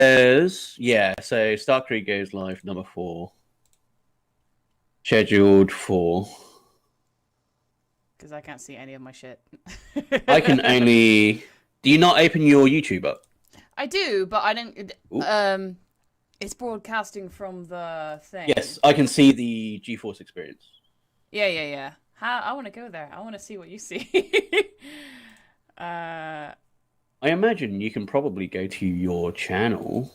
So Starkyrie goes live number 4, scheduled for. Because I can't see any of my shit. I can only. Do you not open your YouTube up? I do, but I don't. It's broadcasting from the thing. Yes, I can see the GeForce experience. Yeah. I want to go there. I want to see what you see. I imagine you can probably go to your channel.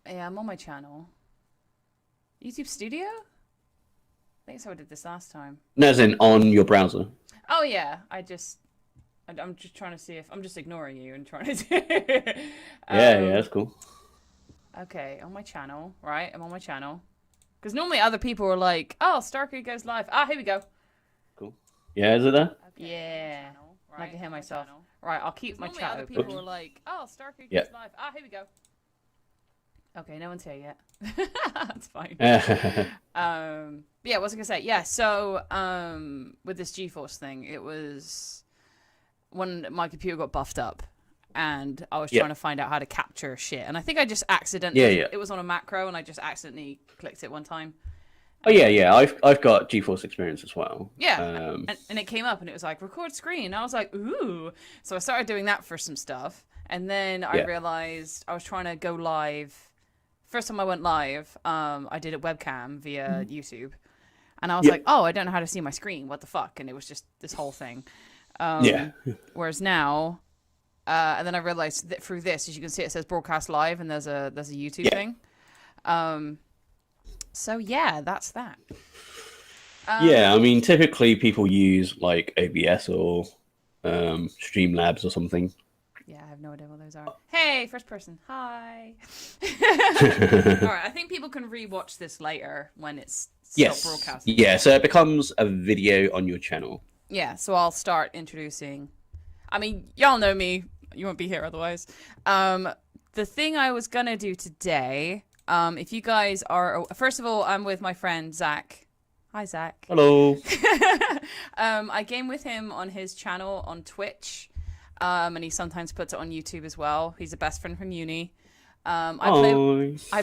Yeah, I'm on my channel. YouTube Studio? I think so. I did this last time. No, as in on your browser. Oh yeah, I'm just trying to see if I'm just ignoring you and trying to. Yeah, that's cool. Okay, on my channel, right? I'm on my channel. Because normally other people are like, "Oh, Starkyrie goes live." Ah, here we go. Cool. Yeah, is it there? Okay, yeah. Right, I can hear myself. Channel. Right, I'll keep my chat open. People are like, "Oh, Starkyrie goes live." Ah, here we go. Okay, no one's here yet. That's fine. Yeah, what was I gonna say? Yeah, so with this GeForce thing, it was when my computer got buffed up, and I was trying to find out how to capture shit, and I think I just accidentally. It was on a macro, and I just accidentally clicked it one time. Oh yeah. I've got GeForce experience as well. Yeah, and it came up, and it was like record screen. And I was like, ooh. So I started doing that for some stuff, and then I realized I was trying to go live. First time I went live, I did a webcam via YouTube, and I was like, "Oh, I don't know how to see my screen. What the fuck?" And it was just this whole thing. Whereas now, and then I realized that through this, as you can see, it says broadcast live, and there's a YouTube thing. So yeah, that's that. I mean, typically people use like OBS or Streamlabs or something. Yeah, I have no idea what those are. Hey, first person. Hi. All right, I think people can rewatch this later when it's stopped broadcasting. Yeah, so it becomes a video on your channel. Yeah, so I'll start introducing. I mean, y'all know me. You won't be here otherwise. The thing I was gonna do today, if you guys are, first of all, I'm with my friend Zach. Hi, Zach. Hello. I game with him on his channel on Twitch. And he sometimes puts it on YouTube as well. He's a best friend from uni. I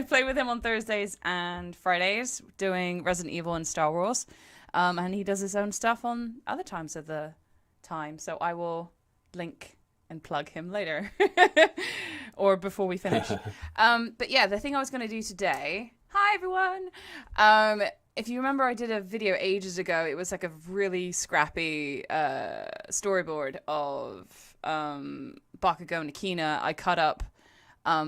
play with him on Thursdays and Fridays doing Resident Evil and Star Wars. And he does his own stuff on other times of the time. So I will link and plug him later or before we finish. But yeah, the thing I was going to do today. Hi, everyone. If you remember, I did a video ages ago. It was like a really scrappy storyboard of Bakugo and Akina. I cut up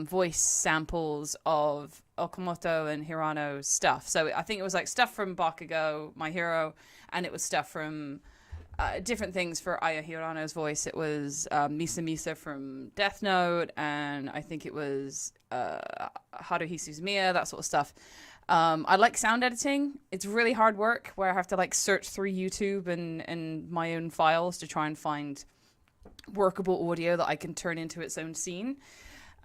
voice samples of Okamoto and Hirano's stuff. So I think it was like stuff from Bakugo, my hero, and it was stuff from different things for Aya Hirano's voice. It was Misa Misa from Death Note, and I think it was Haruhi Suzumiya, that sort of stuff. I like sound editing. It's really hard work where I have to like search through YouTube and my own files to try and find workable audio that I can turn into its own scene.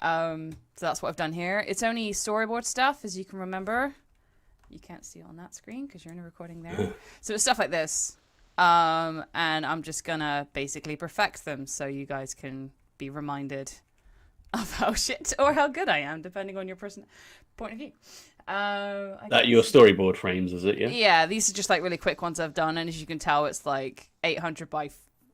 So that's what I've done here. It's only storyboard stuff, as you can remember. You can't see it on that screen because you're in a recording there. So it's stuff like this. And I'm just gonna basically perfect them so you guys can be reminded of how shit or how good I am, depending on your point of view. That your storyboard frames, is it? Yeah, these are just like really quick ones I've done, and as you can tell, it's like 800 by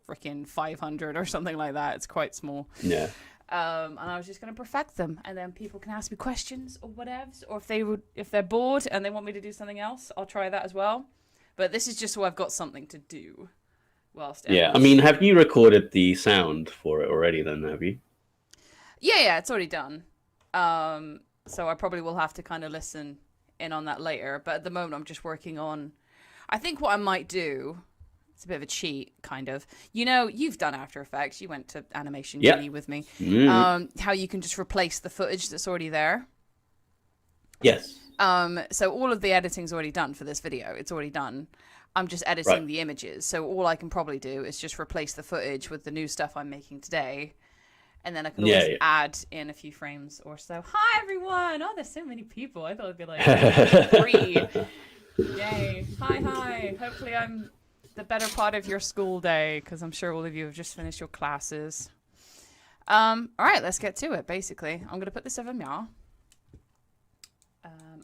freaking 500 or something like that. It's quite small. Yeah. And I was just gonna perfect them, and then people can ask me questions or whatever, or if they're bored and they want me to do something else, I'll try that as well. But this is just so I've got something to do. Whilst I mean, have you recorded the sound for it already? Then have you? Yeah, it's already done. So I probably will have to kind of listen in on that later. But at the moment, I'm just working on. I think what I might do. It's a bit of a cheat, kind of. You know, you've done After Effects. You went to animation uni with me. How you can just replace the footage that's already there. Yes. So all of the editing's already done for this video. It's already done. I'm just editing the images. So all I can probably do is just replace the footage with the new stuff I'm making today. And then I can always add in a few frames or so. Hi, everyone! Oh, there's so many people. I thought it'd be like 3. Yay. Hi. Hopefully I'm the better part of your school day, because I'm sure all of you have just finished your classes. All right, let's get to it. Basically, I'm gonna put this over Meow.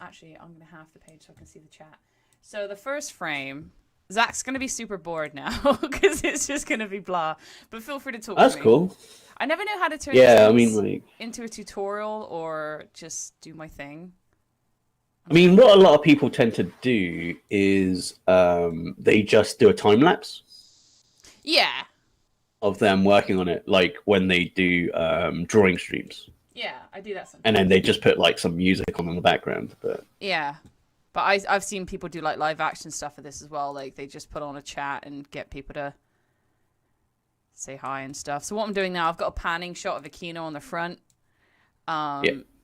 Actually, I'm gonna half the page so I can see the chat. So the first frame, Zach's gonna be super bored now because it's just gonna be blah. But feel free to talk. That's to me. cool. I never know how to turn like, into a tutorial or just do my thing. I mean, what a lot of people tend to do is they just do a time lapse. Yeah. Of them working on it, like when they do drawing streams. Yeah, I do that sometimes. And then they just put like some music on in the background. But yeah, but I've seen people do like live action stuff for this as well. Like they just put on a chat and get people to say hi and stuff. So what I'm doing now, I've got a panning shot of Aquino on the front.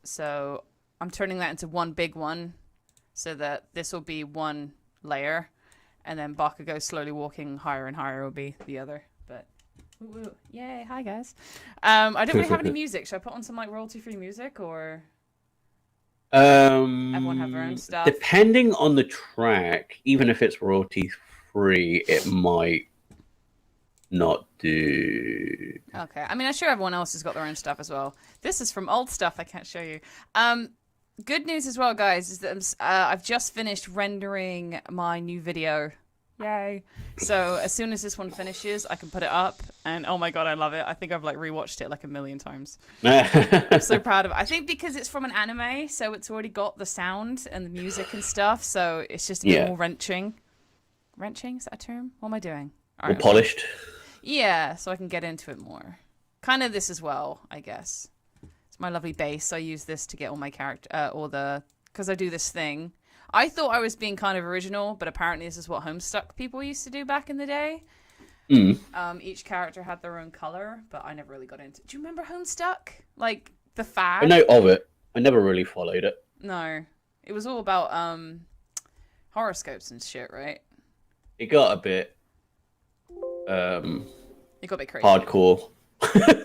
So I'm turning that into one big one, so that this will be one layer, and then Bakugo slowly walking higher and higher will be the other. But woo, yay! Hi guys. I don't really have any music. Should I put on some like royalty-free music or? Everyone have their own stuff. Depending on the track, even if it's royalty-free, it might not do. Okay. I mean, I'm sure everyone else has got their own stuff as well. This is from old stuff I can't show you. Good news as well, guys, is that I've just finished rendering my new video. Yay. So as soon as this one finishes, I can put it up. And oh my god, I love it. I think I've like rewatched it like a million times. I'm so proud of it. I think because it's from an anime, so it's already got the sound and the music and stuff. So it's just a bit more wrenching. Wrenching? Is that a term? What am I doing? All right, polished. Yeah, so I can get into it more. Kind of this as well, I guess. It's my lovely base. I use this to get all my character, because I do this thing. I thought I was being kind of original, but apparently this is what Homestuck people used to do back in the day. Each character had their own color, but I never really got into it. Do you remember Homestuck? Like, the fad? I know of it. I never really followed it. No. It was all about horoscopes and shit, right? It got a bit... it got a bit crazy. Hardcore.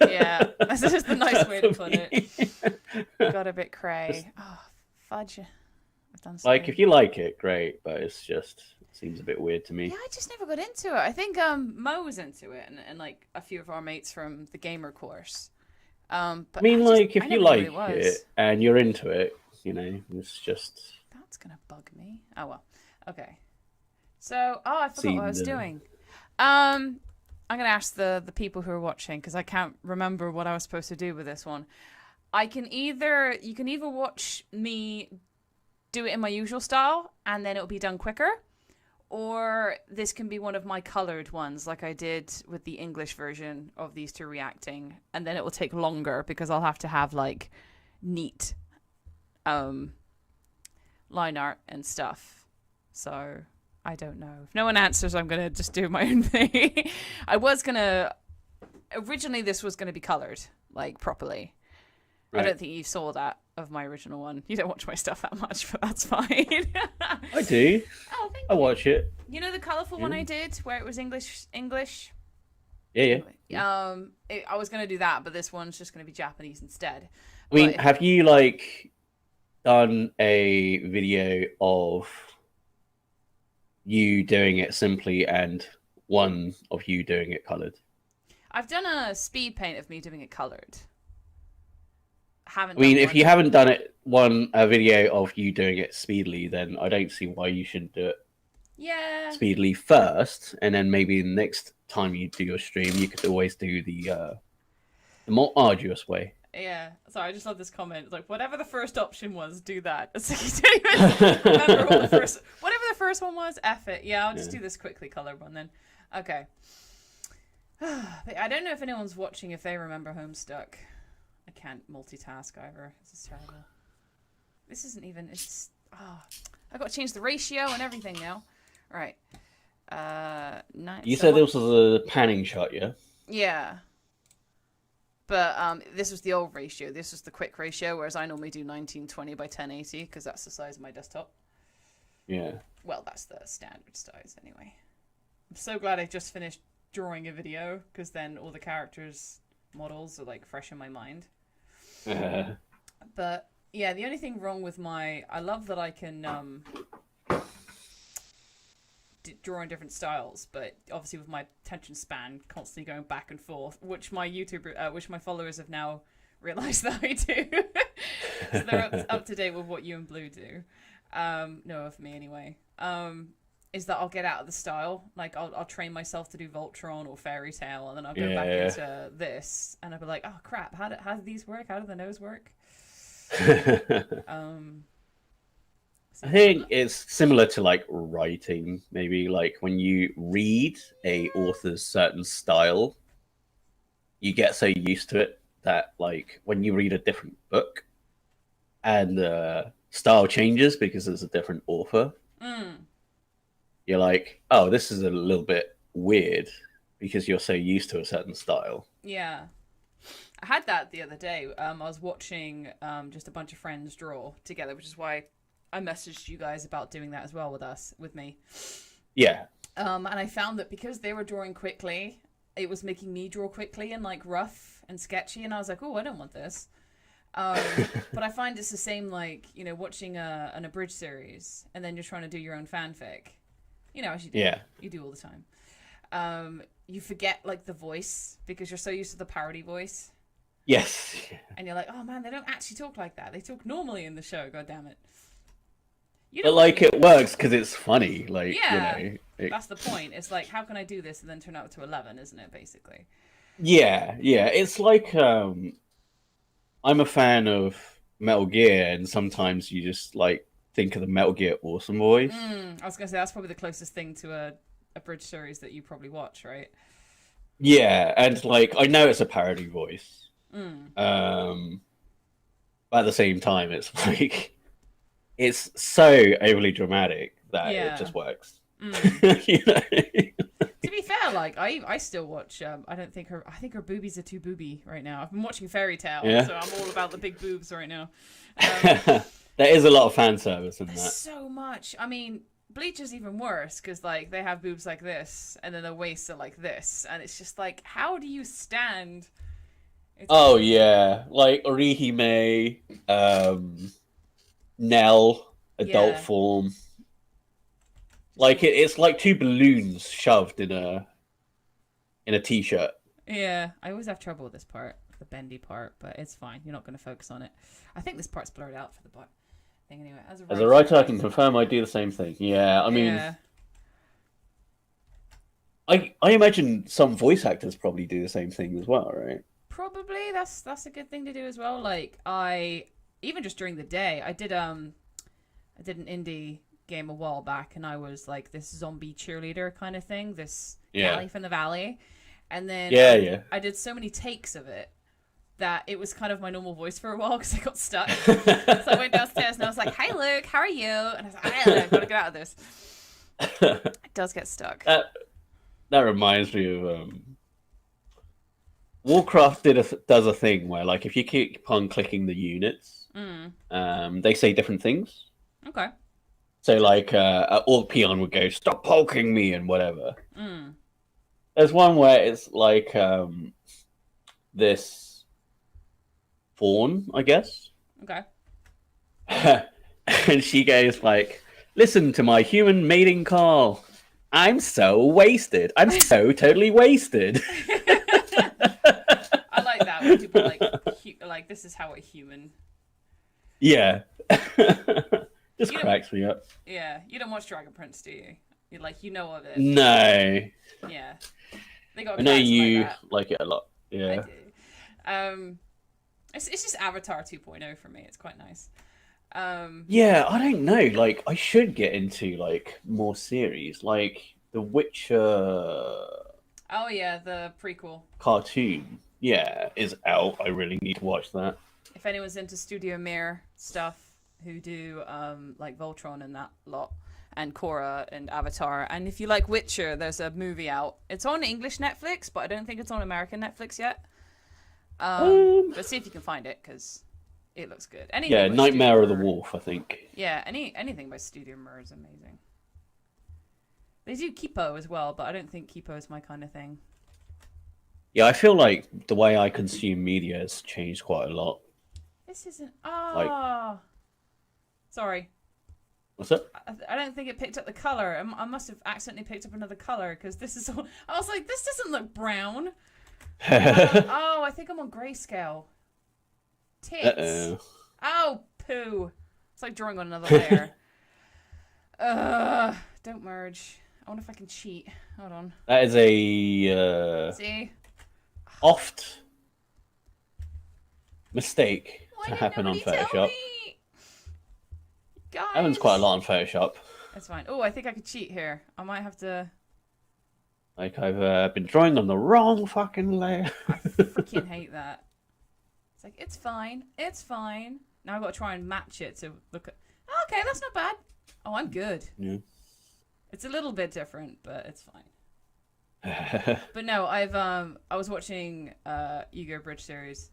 Yeah, that's just the nice way to put it. Got a bit cray. Oh, fudge. Like, if you like it, great, but it seems a bit weird to me. Yeah, I just never got into it. I think Mo was into it, and like a few of our mates from the gamer course. But I mean, if you like it and you're into it, you know, it's just... That's gonna bug me. Oh well. Okay. So, I forgot what I was doing. I'm gonna ask the people who are watching because I can't remember what I was supposed to do with this one. You can either watch me do it in my usual style and then it'll be done quicker, or this can be one of my colored ones like I did with the English version of these two reacting, and then it will take longer because I'll have to have like neat line art and stuff. So I don't know. If no one answers, I'm gonna just do my own thing. Originally this was gonna be colored like properly. Right. I don't think you saw that of my original one. You don't watch my stuff that much, but that's fine. I do. Oh, thank you. I watch it. You know the colourful one I did where it was English? Yeah. I was going to do that, but this one's just going to be Japanese instead. I mean, have you like done a video of you doing it simply and one of you doing it coloured? I've done a speed paint of me doing it coloured. If you haven't done it a video of you doing it speedily, then I don't see why you shouldn't do it speedily first, and then maybe the next time you do your stream you could always do the more arduous way. Yeah, sorry, I just love this comment. It's like, whatever the first option was, do that. It's like, you don't even remember what whatever the first one was, F it. Yeah, I'll just do this quickly colored one then. Okay. I don't know if anyone's watching if they remember Homestuck. I can't multitask either. This is terrible. This isn't even... I've got to change the ratio and everything now. All right. You said this was a panning shot, yeah? Yeah. But this was the old ratio. This was the quick ratio, whereas I normally do 1920 by 1080 because that's the size of my desktop. Yeah. Well, that's the standard size anyway. I'm so glad I just finished drawing a video because then all the characters... models are like fresh in my mind. But yeah, the only thing wrong with I love that I can drawing different styles, but obviously with my attention span constantly going back and forth, which my followers have now realized that I do. So they're up to date with what you and Blue do. No, of me anyway. Is that I'll get out of the style. Like I'll train myself to do Voltron or Fairy Tail, and then I'll go back into this, and I'll be like, oh crap, how do these work? How do the nose work? I think it's similar to like writing, maybe like when you read a author's certain style, you get so used to it that like when you read a different book and the style changes because it's a different author, you're like, oh, this is a little bit weird because you're so used to a certain style. Yeah. I had that the other day. I was watching just a bunch of friends draw together, which is why I messaged you guys about doing that as well with me. Yeah. And I found that because they were drawing quickly, it was making me draw quickly and like rough and sketchy, and I was like, oh, I don't want this. But I find it's the same, like, you know, watching an abridged series and then you're trying to do your own fanfic. You know, as you do. Yeah. You do all the time. You forget like the voice because you're so used to the parody voice. Yes. And you're like, oh man, they don't actually talk like that. They talk normally in the show. God damn it. But like it works because it's funny. Like, yeah, you know, that's the point. It's like, how can I do this and then turn out to 11, isn't it? Basically. Yeah. It's like I'm a fan of Metal Gear, and sometimes you just like think of the Metal Gear Awesome voice. I was gonna say that's probably the closest thing to a bridge series that you probably watch, right? Yeah, and like I know it's a parody voice. But at the same time, it's like it's so overly dramatic that it just works. You know? To be fair, like I still watch. I think her boobies are too booby right now. I've been watching Fairy Tail, so I'm all about the big boobs right now. There is a lot of fan service in that. So much. I mean, Bleach is even worse because like they have boobs like this, and then the waists are like this, and it's just like, how do you stand? Yeah, like Orihime, Nell, adult form. Like it's like two balloons shoved in a t-shirt. Yeah, I always have trouble with this part, the bendy part, but it's fine. You're not going to focus on it. I think this part's blurred out for the thing anyway. As a writer, I can confirm I do the same thing. Yeah, I mean, I imagine some voice actors probably do the same thing as well, right? Probably. That's a good thing to do as well. Like even just during the day, I did an indie game a while back, and I was like this zombie cheerleader kind of thing, this Callie from the Valley, and then I did so many takes of it that it was kind of my normal voice for a while because I got stuck. So I went downstairs and I was like, "Hi Luke, how are you?" And I was like, "I gotta get out of this." It does get stuck. That reminds me of Warcraft does a thing where like if you keep on clicking the units, they say different things. Okay. So like all peon would go, "Stop poking me," and whatever. There's one where it's like this fawn, I guess. Okay. And she goes like, "Listen to my human mating call. I'm so wasted. I'm so totally wasted." I like that when people like this is how a human. Yeah. Just cracks me up. Yeah, you don't watch Dragon Prince, do you? You're like, you know of it. No. Yeah. They got. I know you like it a lot. Yeah. I do. It's just Avatar 2.0 for me. It's quite nice. Yeah, I don't know. Like, I should get into like more series, like The Witcher. Oh yeah, the prequel Cartoon. Yeah, is out. I really need to watch that. If anyone's into Studio Mir stuff, who do like Voltron and that lot, and Korra and Avatar, and if you like Witcher, there's a movie out. It's on English Netflix, but I don't think it's on American Netflix yet. But see if you can find it because it looks good. Anything Nightmare of the Wolf, I think. Yeah, anything by Studio Mir is amazing. They do Kipo as well, but I don't think Kipo is my kind of thing. Yeah, I feel like the way I consume media has changed quite a lot. This isn't. Like, sorry. What's up? I don't think it picked up the color. I must have accidentally picked up another color because this is all... I was like, this doesn't look brown. Oh, I think I'm on grayscale. Tits. Uh-oh. Oh, poo. It's like drawing on another layer. Don't merge. I wonder if I can cheat. Hold on. That is a See? oft mistake to happen on Photoshop. Guys. Happens quite a lot on Photoshop. That's fine. Oh, I think I could cheat here. I might have to... Like, I've been drawing on the wrong fucking layer. I freaking hate that. It's like, it's fine. It's fine. Now I've got to try and match it to look at... Oh, okay, that's not bad. Oh, I'm good. Yeah. It's a little bit different, but it's fine. But no, I was watching Yu-Gi-Oh! Bridge series.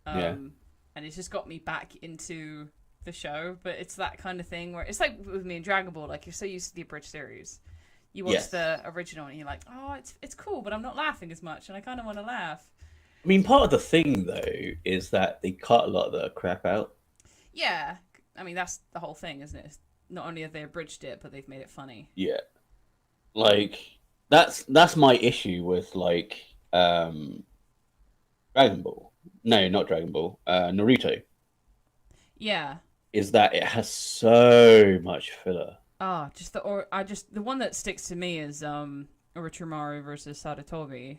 And it's just got me back into the show. But it's that kind of thing where... It's like with me in Dragon Ball. Like, you're so used to the Bridge series. You watch the original and you're like, oh, it's cool, but I'm not laughing as much. And I kind of want to laugh. I mean, part of the thing, though, is that they cut a lot of the crap out. Yeah. I mean, that's the whole thing, isn't it? Not only have they abridged it, but they've made it funny. Yeah. Like, that's my issue with, like, Dragon Ball. No, not Dragon Ball. Naruto. Yeah. Is that it has so much filler. Oh, the one that sticks to me is Orochimaru versus Saratobi.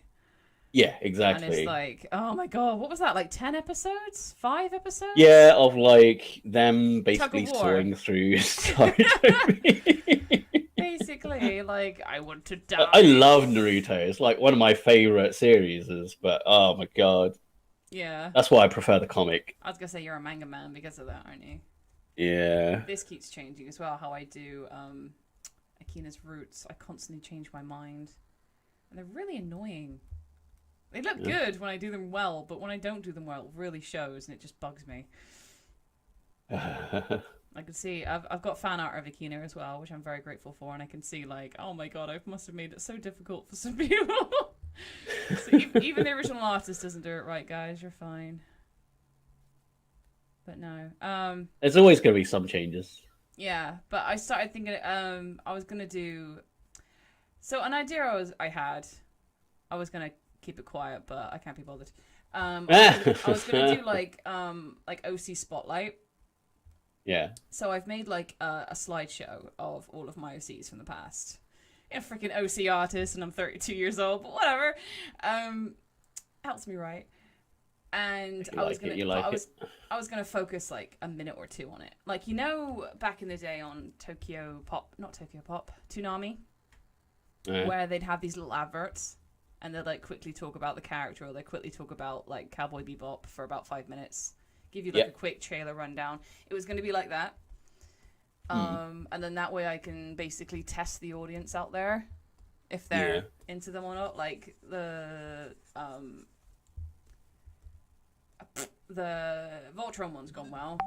Yeah, exactly. And it's like, oh my god, what was that? Like 10 episodes? 5 episodes? Yeah, of like them basically sawing through Saratobi. Basically, like, I want to die. I love Naruto. It's like one of my favorite series, but oh my god. Yeah. That's why I prefer the comic. I was gonna say you're a manga man because of that, aren't you? Yeah. This keeps changing as well, how I do Akina's roots. I constantly change my mind. And they're really annoying. They look good when I do them well, but when I don't do them well, it really shows and it just bugs me. I can see, I've got fan art of Akina as well, which I'm very grateful for, and I can see like, oh my god, I must have made it so difficult for some people. So even the original artist doesn't do it right, guys. You're fine. But no. There's always going to be some changes. Yeah, but I started thinking I was going to do... So an idea I was going to keep it quiet, but I can't be bothered. I was going to do like OC Spotlight. Yeah. So I've made like a slideshow of all of my OCs from the past. A freaking OC artist, and I'm 32 years old, but whatever. Helps me write. And I was gonna focus like a minute or two on it. Like, you know, back in the day on Toonami, where they'd have these little adverts, and they'd like quickly talk about the character, or they quickly talk about like Cowboy Bebop for about 5 minutes, give you like a quick trailer rundown. It was gonna be like that. And then that way I can basically test the audience out there if they're into them or not. Like the Voltron one's gone well.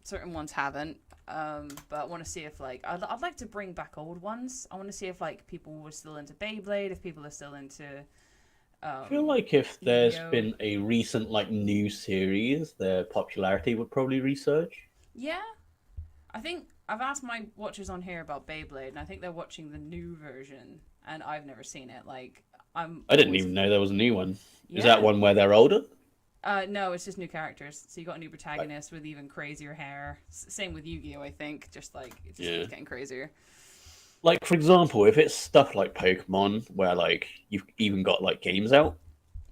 Certain ones haven't. But I want to see if like I'd like to bring back old ones. I want to see if like people were still into Beyblade, if people are still into. I feel like if there's been a recent like new series, their popularity would probably resurge. Yeah. I think I've asked my watchers on here about Beyblade, and I think they're watching the new version, and I've never seen it. Like, I didn't even know there was a new one. Yeah. Is that one where they're older? No, it's just new characters. So you got a new protagonist with even crazier hair. Same with Yu-Gi-Oh, I think. Just like it just keeps getting crazier. Like, for example, if it's stuff like Pokemon, where like you've even got like games out,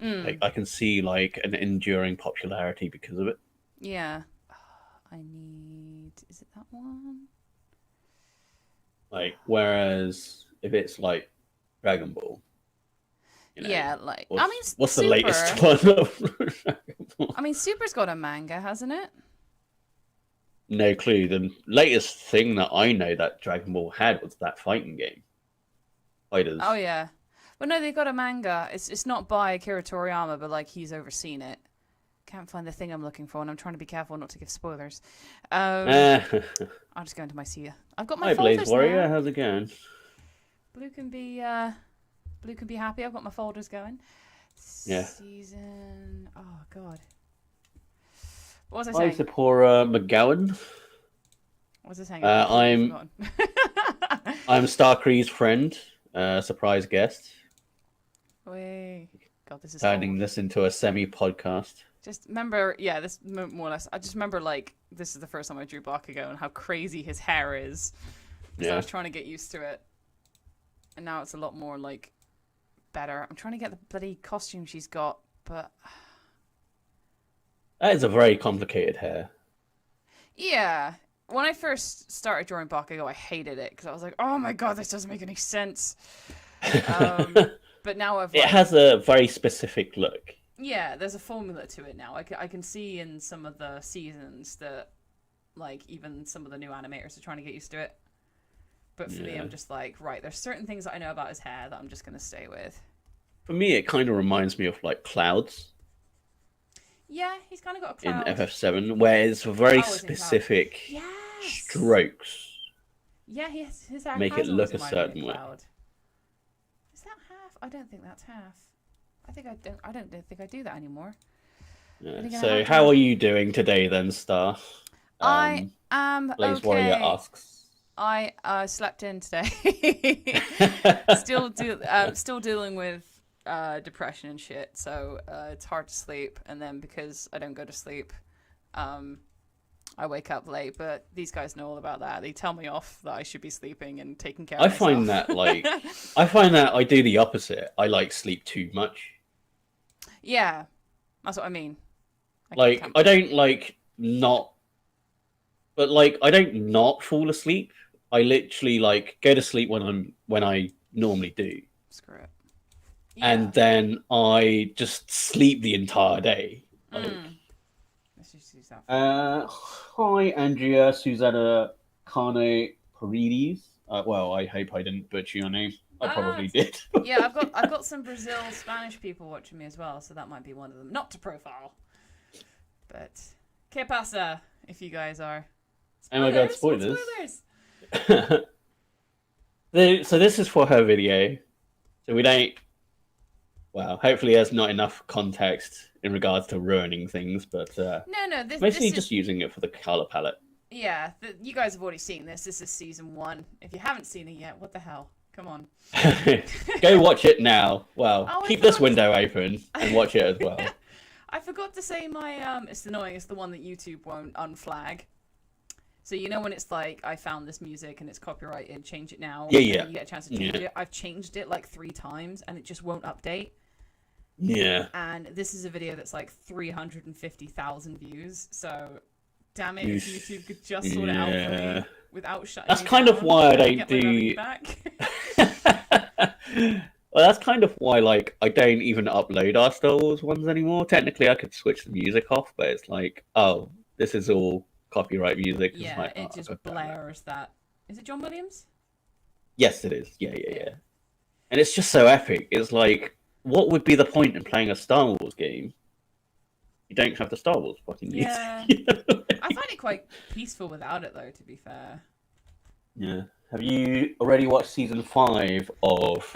like I can see like an enduring popularity because of it. Yeah. I need... Is it that one? Like, whereas if it's like Dragon Ball, you know, yeah, like what's the latest one of Dragon Ball? I mean, Super's got a manga, hasn't it? No clue. The latest thing that I know that Dragon Ball had was that fighting game. Fighters. Oh yeah, well no, they got a manga. It's not by Akira Toriyama, but like he's overseen it. Can't find the thing I'm looking for, and I'm trying to be careful not to give spoilers. I'll just go into my Sia. I've got my Hi, folders Blaze Warrior. now. How's it going? Blue can be happy. I've got my folders going. Yeah. Season. Oh God. What was I Hi, saying? Sapora McGowan. What What's this hang I'm Starkyrie's friend, surprise guest. Wait, God, this is turning this into a semi-podcast. Just remember, yeah, this more or less. I just remember like this is the first time I drew Bakugo and how crazy his hair is. Because I was trying to get used to it, and now it's a lot more like better. I'm trying to get the bloody costume she's got, but that is a very complicated hair. Yeah. When I first started drawing Bakugo, I hated it because I was like, "Oh my god, this doesn't make any sense." But now it has a very specific look. Yeah, there's a formula to it now. I can see in some of the seasons that, like, even some of the new animators are trying to get used to it. But for me, I'm just like, right, there's certain things that I know about his hair that I'm just going to stay with. For me, it kind of reminds me of, like, Clouds. Yeah, he's kind of got a cloud. In FF7, where it's very specific strokes. Yeah, his hair make it look a certain way. Is that half? I don't think that's half. I don't think I do that anymore. Yeah. So how are you doing today then, Star? I am Blaze Warrior asks. I slept in today. Still dealing with depression and shit, so it's hard to sleep. And then because I don't go to sleep, I wake up late. But these guys know all about that. They tell me off that I should be sleeping and taking care of myself. I find that I do the opposite. I like sleep too much. Yeah, that's what I mean. I don't like not, but like I don't not fall asleep. I literally like go to sleep when I normally do. Screw it. Yeah. And then I just sleep the entire day. Like, Let's just use that. Hi, Andrea, Susanna, Carne, Paredes. Well, I hope I didn't butcher your name. I probably did. Yeah, I've got some Brazil Spanish people watching me as well, so that might be one of them. Not to profile, but que pasa if you guys are. Spoilers, oh my god, spoilers! So this is for her video, so we don't. Well, hopefully there's not enough context in regards to ruining things, but no, mostly just using it for the color palette. Yeah, you guys have already seen this. This is season 1. If you haven't seen it yet, what the hell? Come on. Go watch it now. Well, keep this window open and watch it as well. I forgot to say my it's annoying. It's the one that YouTube won't unflag. So you know when it's like I found this music and it's copyrighted, change it now. Yeah. You get a chance to change it. I've changed it like 3 times and it just won't update. Yeah. And this is a video that's like 350,000 views. So damn it, if YouTube could just sort it out for me without shutting. That's kind of why I don't do. Well, that's kind of why, like, I don't even upload our Star Wars ones anymore. Technically, I could switch the music off, but it's like, oh, this is all copyright music. Yeah, like, it just blares that. Is it John Williams? Yes, it is. Yeah. And it's just so epic. It's like, what would be the point in playing a Star Wars game? You don't have the Star Wars fucking music. Yeah. I find it quite peaceful without it, though, to be fair. Yeah. Have you already watched season 5 of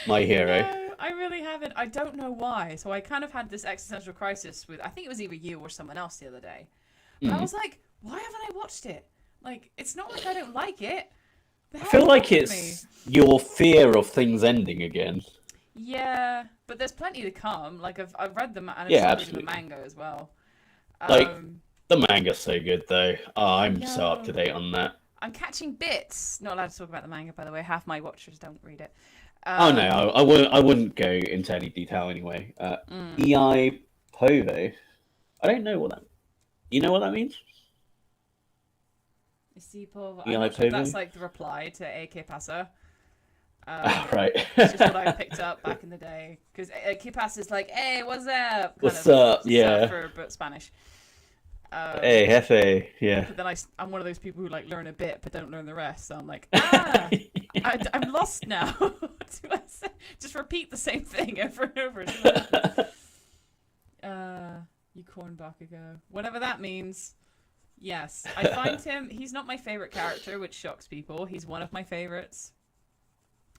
My Hero? No, I really haven't. I don't know why. So I kind of had this existential crisis with, I think it was either you or someone else the other day. But I was like, why haven't I watched it? Like, it's not like I don't like it. I feel like it's your fear of things ending again. Yeah, but there's plenty to come. Like, I've read them and I've reading the manga as well. Like, the manga's so good, though. Oh, I'm so up to date on that. I'm catching bits. Not allowed to talk about the manga, by the way. Half my watchers don't read it. Oh no, I wouldn't go into any detail anyway. EI Povo. I don't know what that. You know what that means? That's like the reply to AK Pasa. Right. It's just what I picked up back in the day because AK Pasa is like, "Hey, what's up?" What's up? Yeah. But Spanish. Hey, jefe. Yeah. But then I'm one of those people who like learn a bit but don't learn the rest. So I'm like, I'm lost now. What do I say? Just repeat the same thing over and over. You corn Bakugo. Whatever that means. Yes. I find him, he's not my favorite character, which shocks people. He's one of my favorites.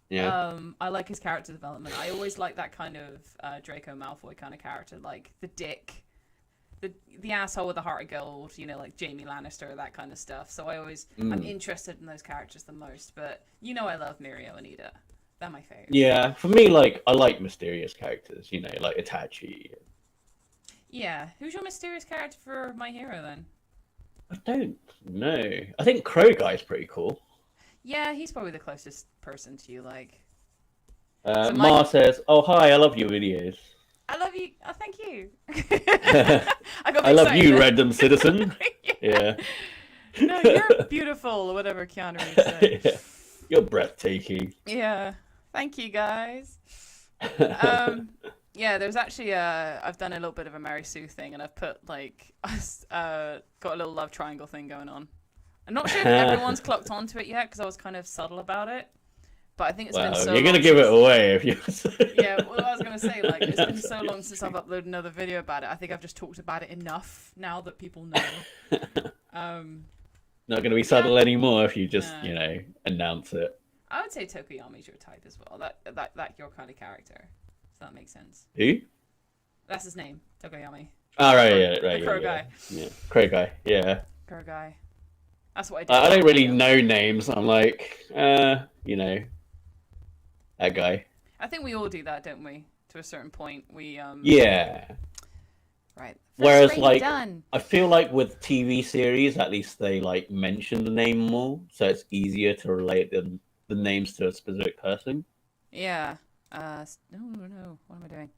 Yeah. I like his character development. I always like that kind of Draco Malfoy kind of character, like the dick the asshole with the heart of gold, you know, like Jaime Lannister, that kind of stuff. So I'm interested in those characters the most. But you know, I love Mirio and Ida. They're my favorite. Yeah, for me, like I like mysterious characters. You know, like Itachi. Yeah, who's your mysterious character for My Hero then? I don't know. I think Crow Guy's pretty cool. Yeah, he's probably the closest person to you. Like, Ma says, "Oh hi, I love your videos." I love you. Oh, thank you. I love you, random citizen. Yeah. No, you're beautiful, or whatever Keanu Reeves said. Yeah. You're breathtaking. Yeah. Thank you, guys. Yeah, there's actually I've done a little bit of a Mary Sue thing, and I've put like got a little love triangle thing going on. I'm not sure if everyone's clocked onto it yet because I was kind of subtle about it. But I think it's been so long. You're gonna give it away if you. Yeah, well, I was gonna say, like, it's been so long since I've uploaded another video about it. I think I've just talked about it enough now that people know. Not gonna be subtle anymore if you just, you know, announce it. I would say Tokoyami's your type as well. That your kind of character. Does that make sense? Who? That's his name, Tokoyami. Oh right, right. Crow guy. Yeah, Crow Guy. Yeah. Crow Guy. That's what I do. I don't really know names. I'm like, you know. That guy. I think we all do that, don't we? To a certain point, we Yeah. Right. Whereas, like, I feel like with TV series, at least they like mention the name more, so it's easier to relate the names to a specific person. Yeah. No. What am I doing?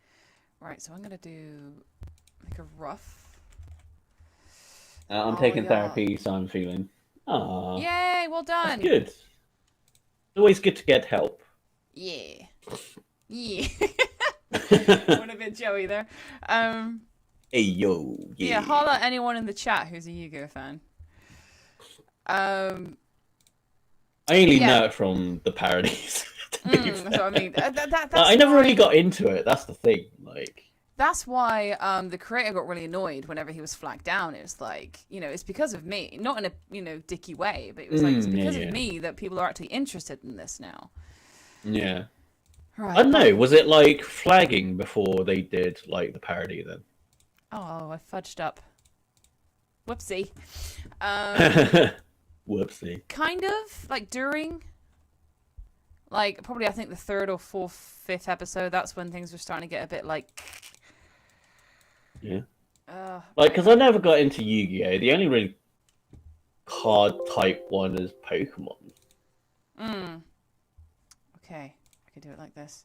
Right. So I'm gonna do like a rough. I'm taking therapy, so I'm feeling. Ah. Yay! Well done. That's good. It's always good to get help. Yeah. Went a bit Joey there. Hey yo. Yeah, holla at anyone in the chat who's a Yu-Gi-Oh fan. I only know it from the parodies. So I mean, that's I never really got into it. That's the thing. Like. That's why the creator got really annoyed whenever he was flagged down. It was like, you know, it's because of me, not in a dicky way, but it was like it's because of me that people are actually interested in this now. Yeah. Right. I don't know. Was it like flagging before they did like the parody then? Oh, I fudged up. Whoopsie. Whoopsie. Kind of like during, like probably I think the third or fourth, fifth episode. That's when things were starting to get a bit like. Yeah. Like, because I never got into Yu-Gi-Oh. The only really card type one is Pokemon. Okay, I can do it like this.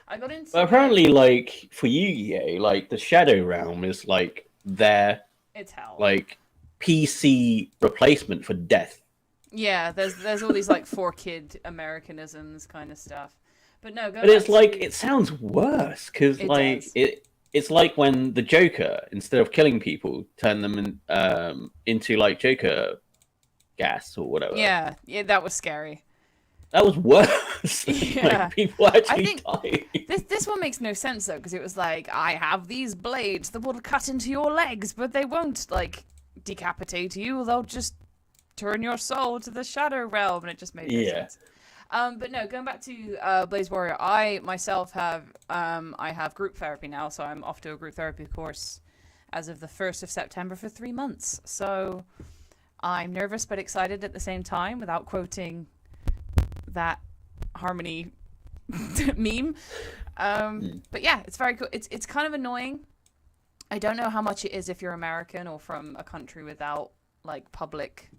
I got into. But apparently, like for Yu-Gi-Oh, like the Shadow Realm is like their. It's hell. Like PC replacement for Death. Yeah, there's all these like 4-kid Americanisms kind of stuff. But no, but it's like it sounds worse because like it's like when the Joker, instead of killing people, turn them into like Joker gas or whatever. Yeah, that was scary. That was worse. Yeah. Like, people actually died. This one makes no sense though, because it was like, I have these blades that will cut into your legs, but they won't like decapitate you. They'll just turn your soul to the Shadow Realm, and it just made no sense. But no, going back to Blaze Warrior, I myself have I have group therapy now, so I'm off to a group therapy course as of the 1st of September for 3 months. So I'm nervous but excited at the same time, without quoting that Harmony meme. But yeah, it's very cool. It's kind of annoying. I don't know how much it is if you're American or from a country without like public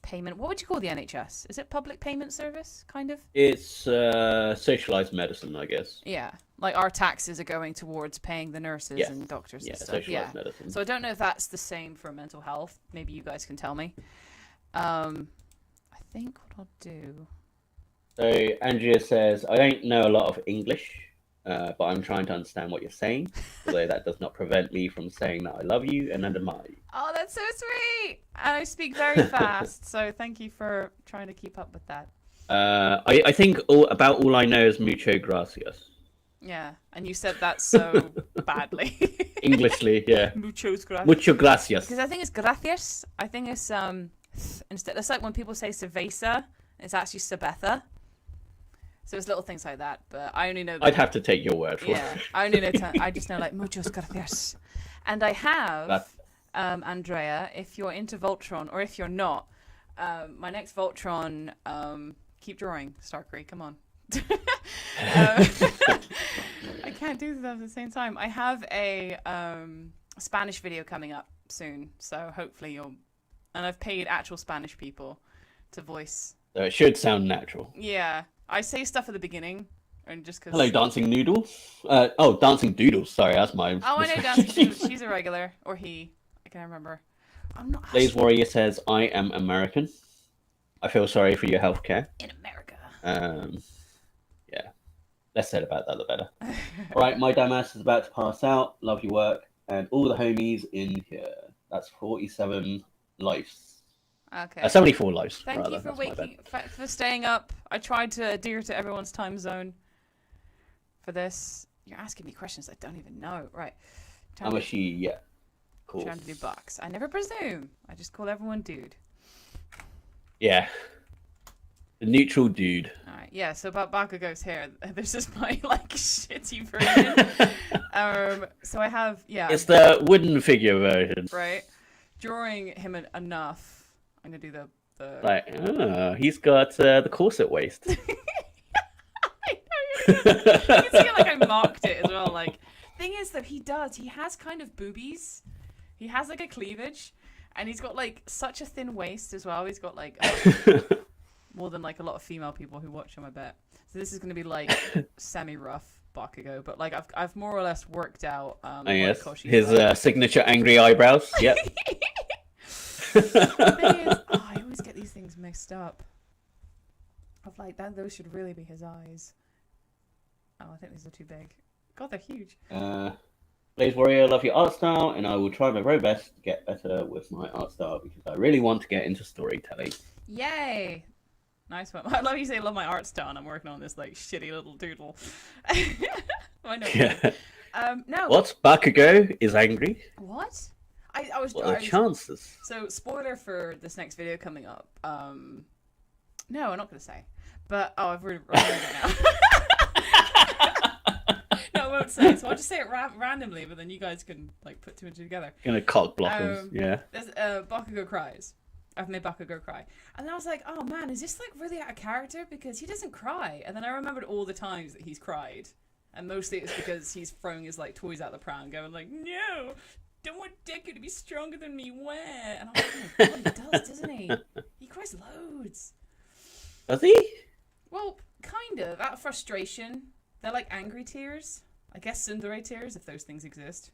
payment. What would you call the NHS? Is it public payment service, kind of? It's socialized medicine, I guess. Yeah, like our taxes are going towards paying the nurses and doctors and stuff. Socialized medicine. So I don't know if that's the same for mental health. Maybe you guys can tell me. I think what I'll do. So Andrea says, I don't know a lot of English, but I'm trying to understand what you're saying, although that does not prevent me from saying that I love you and admire you. Oh, that's so sweet! And I speak very fast, so thank you for trying to keep up with that. I think about all I know is mucho gracias. Yeah, and you said that so badly. Englishly, yeah. Muchos gracias. Mucho gracias. Because I think it's gracias. I think it's instead. It's like when people say cerveza, it's actually cerveza. So it's little things like that, but I only know. I'd have to take your word for it. Yeah, I only know. I just know like muchos gracias, And I have, Andrea, if you're into Voltron, or if you're not, my next Voltron, keep drawing, Starkyrie, come on. I can't do them at the same time. I have a Spanish video coming up soon, so hopefully you'll... And I've paid actual Spanish people to voice. So it should sound natural. Yeah. I say stuff at the beginning, and just because... Hello, Dancing Noodles. Dancing Doodles. Sorry, that's my... Oh, I know Dancing Doodles. She's a regular. Or he. I can't remember. I'm not... Blaze Warrior says, I am American. I feel sorry for your healthcare. In America. Yeah. Less said about that, the better. All right, my dumbass is about to pass out. Love your work. And all the homies in here. That's 47 lives. Okay. 74 lives. Thank you for staying up. I tried to adhere to everyone's time zone for this. You're asking me questions I don't even know. Right. How much she? Yeah. Cool. Trying to do bucks. I never presume. I just call everyone dude. Yeah. The neutral dude. All right. Yeah. So about Bakugo's hair, this is my shitty version. So I have It's the wooden figure version. Right. Drawing him enough. I'm gonna do the he's got the corset waist. I know you can see I mocked it as well. Thing is though, he has kind of boobies. He has a cleavage, and he's got such a thin waist as well. He's got more than a lot of female people who watch him, I bet. So this is gonna be semi rough Bakugo, but I've more or less worked out yes. His signature angry eyebrows. Yep. The thing is, I always get these things mixed up. Of those should really be his eyes. Oh, I think these are too big. God, they're huge. Blaze Warrior, love your art style, and I will try my very best to get better with my art style because I really want to get into storytelling. Yay! Nice one. I love you say love my art style, and I'm working on this shitty little doodle. I know. Yeah. No. What? Bakugo is angry? What? I was. What are the chances? So, spoiler for this next video coming up. No, I'm not going to say. But I've remembered it now. No, I won't say. So I'll just say it randomly, but then you guys can put two and two together. Gonna cock block us, yeah. There's Bakugo cries. I've made Bakugo cry, and then I was like, oh man, is this really out of character? Because he doesn't cry. And then I remembered all the times that he's cried, and mostly it's because he's throwing his toys out the pram, going no. Don't want Deku to be stronger than me. Where? And I'm like, oh my god, he does, doesn't he? He cries loads. Does he? Well, kind of. Out of frustration. They're angry tears. I guess tsundere tears, if those things exist.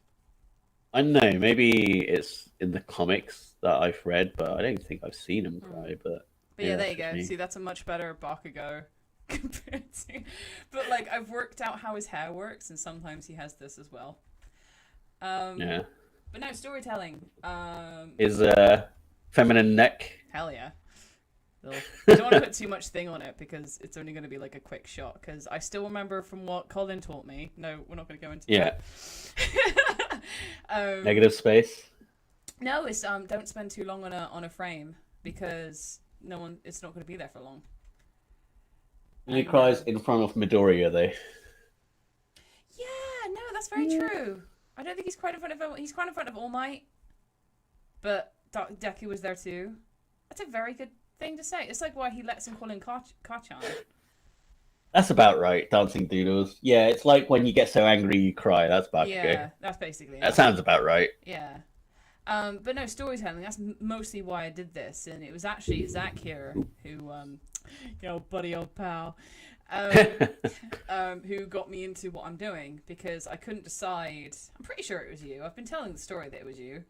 I don't know. Maybe it's in the comics that I've read, but I don't think I've seen him cry. But yeah, there you go. Me. See, that's a much better Bakugo compared to... But, I've worked out how his hair works, and sometimes he has this as well. Yeah. But no, storytelling. Is feminine neck. Hell yeah. I don't want to put too much thing on it because it's only going to be a quick shot. Because I still remember from what Colin taught me. No, we're not going to go into that. Negative space. No, it's don't spend too long on a frame because it's not going to be there for long. And he cries in front of Midoriya, though. Yeah, no, that's very true. I don't think he's quite in front of... He's quite in front of All Might. But Deku was there too. That's a very good thing to say. It's why he lets him call him Kachan. That's about right, Dancing Doodles. Yeah, it's when you get so angry you cry. That's Bakugo. Yeah, that's basically it. That sounds about right. Yeah. But no, storytelling, that's mostly why I did this. And it was actually Zach here who... yo, buddy, old pal... who got me into what I'm doing because I couldn't decide. I'm pretty sure it was you. I've been telling the story that it was you.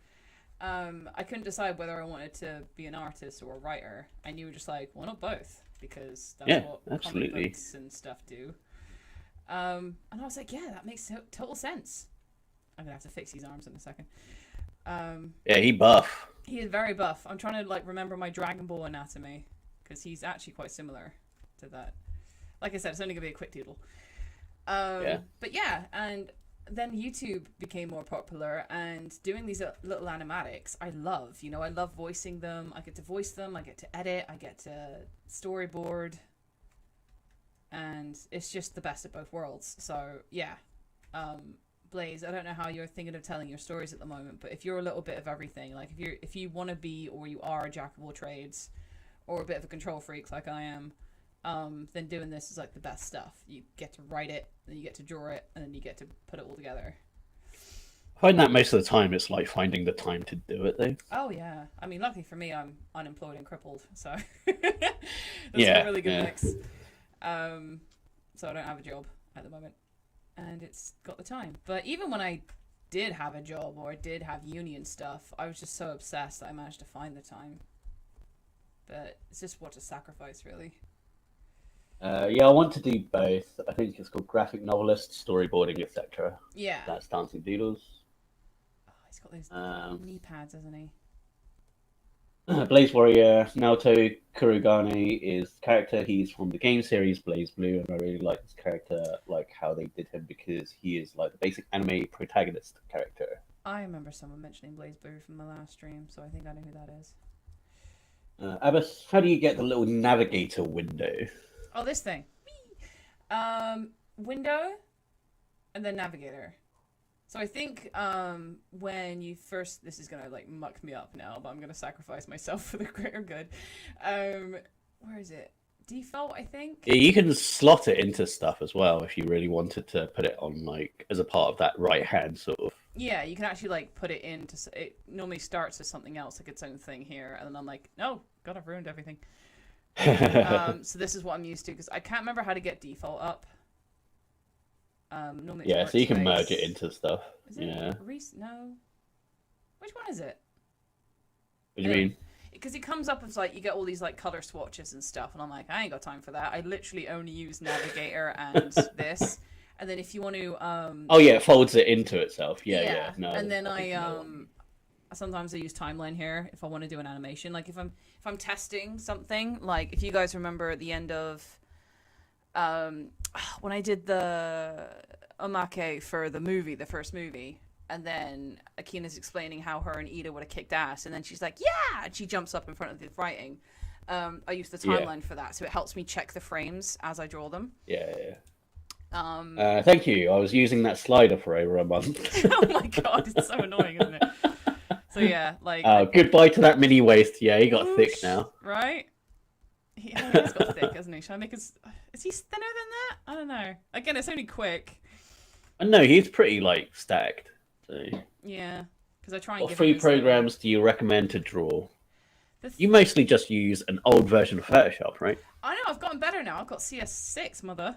I couldn't decide whether I wanted to be an artist or a writer, and you were just like, "Why not both?" Because that's what comic books and stuff do. And I was like, "Yeah, that makes total sense." I'm gonna have to fix his arms in a second. Yeah, he buff. He is very buff. I'm trying to remember my Dragon Ball anatomy because he's actually quite similar to that. Like I said, it's only going to be a quick doodle. But yeah, and then YouTube became more popular, and doing these little animatics, I love. I love voicing them. I get to voice them. I get to edit. I get to storyboard. And it's just the best of both worlds. So, yeah. Blaze, I don't know how you're thinking of telling your stories at the moment, but if you're a little bit of everything, like if you want to be, or you are a jack of all trades, or a bit of a control freak like I am, then doing this is like the best stuff. You get to write it, then you get to draw it, and then you get to put it all together. I find that most of the time it's like finding the time to do it though. Oh yeah, I mean, luckily for me, I'm unemployed and crippled, so that's a really good mix. So I don't have a job at the moment, and it's got the time. But even when I did have a job or I did have uni and stuff, I was just so obsessed that I managed to find the time. But it's just what a sacrifice, really. Yeah, I want to do both. I think it's called graphic novelist, storyboarding, etc. Yeah. That's Dancing Doodles. Oh, he's got those knee pads, hasn't he? Blaze Warrior, Naoto Kurugane is the character. He's from the game series Blaze Blue, and I really like this character, like how they did him, because he is like the basic anime protagonist character. I remember someone mentioning Blaze Blue from the last stream, so I think I know who that is. Abbas, how do you get the little navigator window? Oh, this thing. Window, and then navigator. So I think when you first, this is gonna like muck me up now, but I'm gonna sacrifice myself for the greater good. Where is it? Default, I think. Yeah, you can slot it into stuff as well if you really wanted to put it on like as a part of that right hand sort of. Yeah, you can actually like put it into. It normally starts as something else, like its own thing here, and then I'm like, no, God, I've ruined everything. So this is what I'm used to because I can't remember how to get default up. Normally yeah, so you can merge it into stuff. Is it yeah. No. Which one is it? What do you mean? Because it comes up as like you get all these like color swatches and stuff, and I'm like, I ain't got time for that. I literally only use navigator and this, and then if you want to, oh yeah, it folds it into itself. Yeah. No. And then sometimes I use timeline here if I want to do an animation. Like if I'm testing something, like if you guys remember at the end of when I did the omake for the first movie, and then Akina's explaining how her and Ida would have kicked ass, and then she's like, yeah, and she jumps up in front of the writing. I use the timeline for that, so it helps me check the frames as I draw them. Yeah. Thank you. I was using that slider for over a month. Oh my god, it's so annoying, isn't it? So yeah, like. Goodbye to that mini waist. Yeah, he got thick now. Right. He has got thick, hasn't he? Should I make his? Is he thinner than that? I don't know. Again, it's only quick. No, he's pretty like stacked. So. Yeah, because I try and. What free programs do you recommend to draw? You mostly just use an old version of Photoshop, right? I know. I've gotten better now. I've got CS6, mother.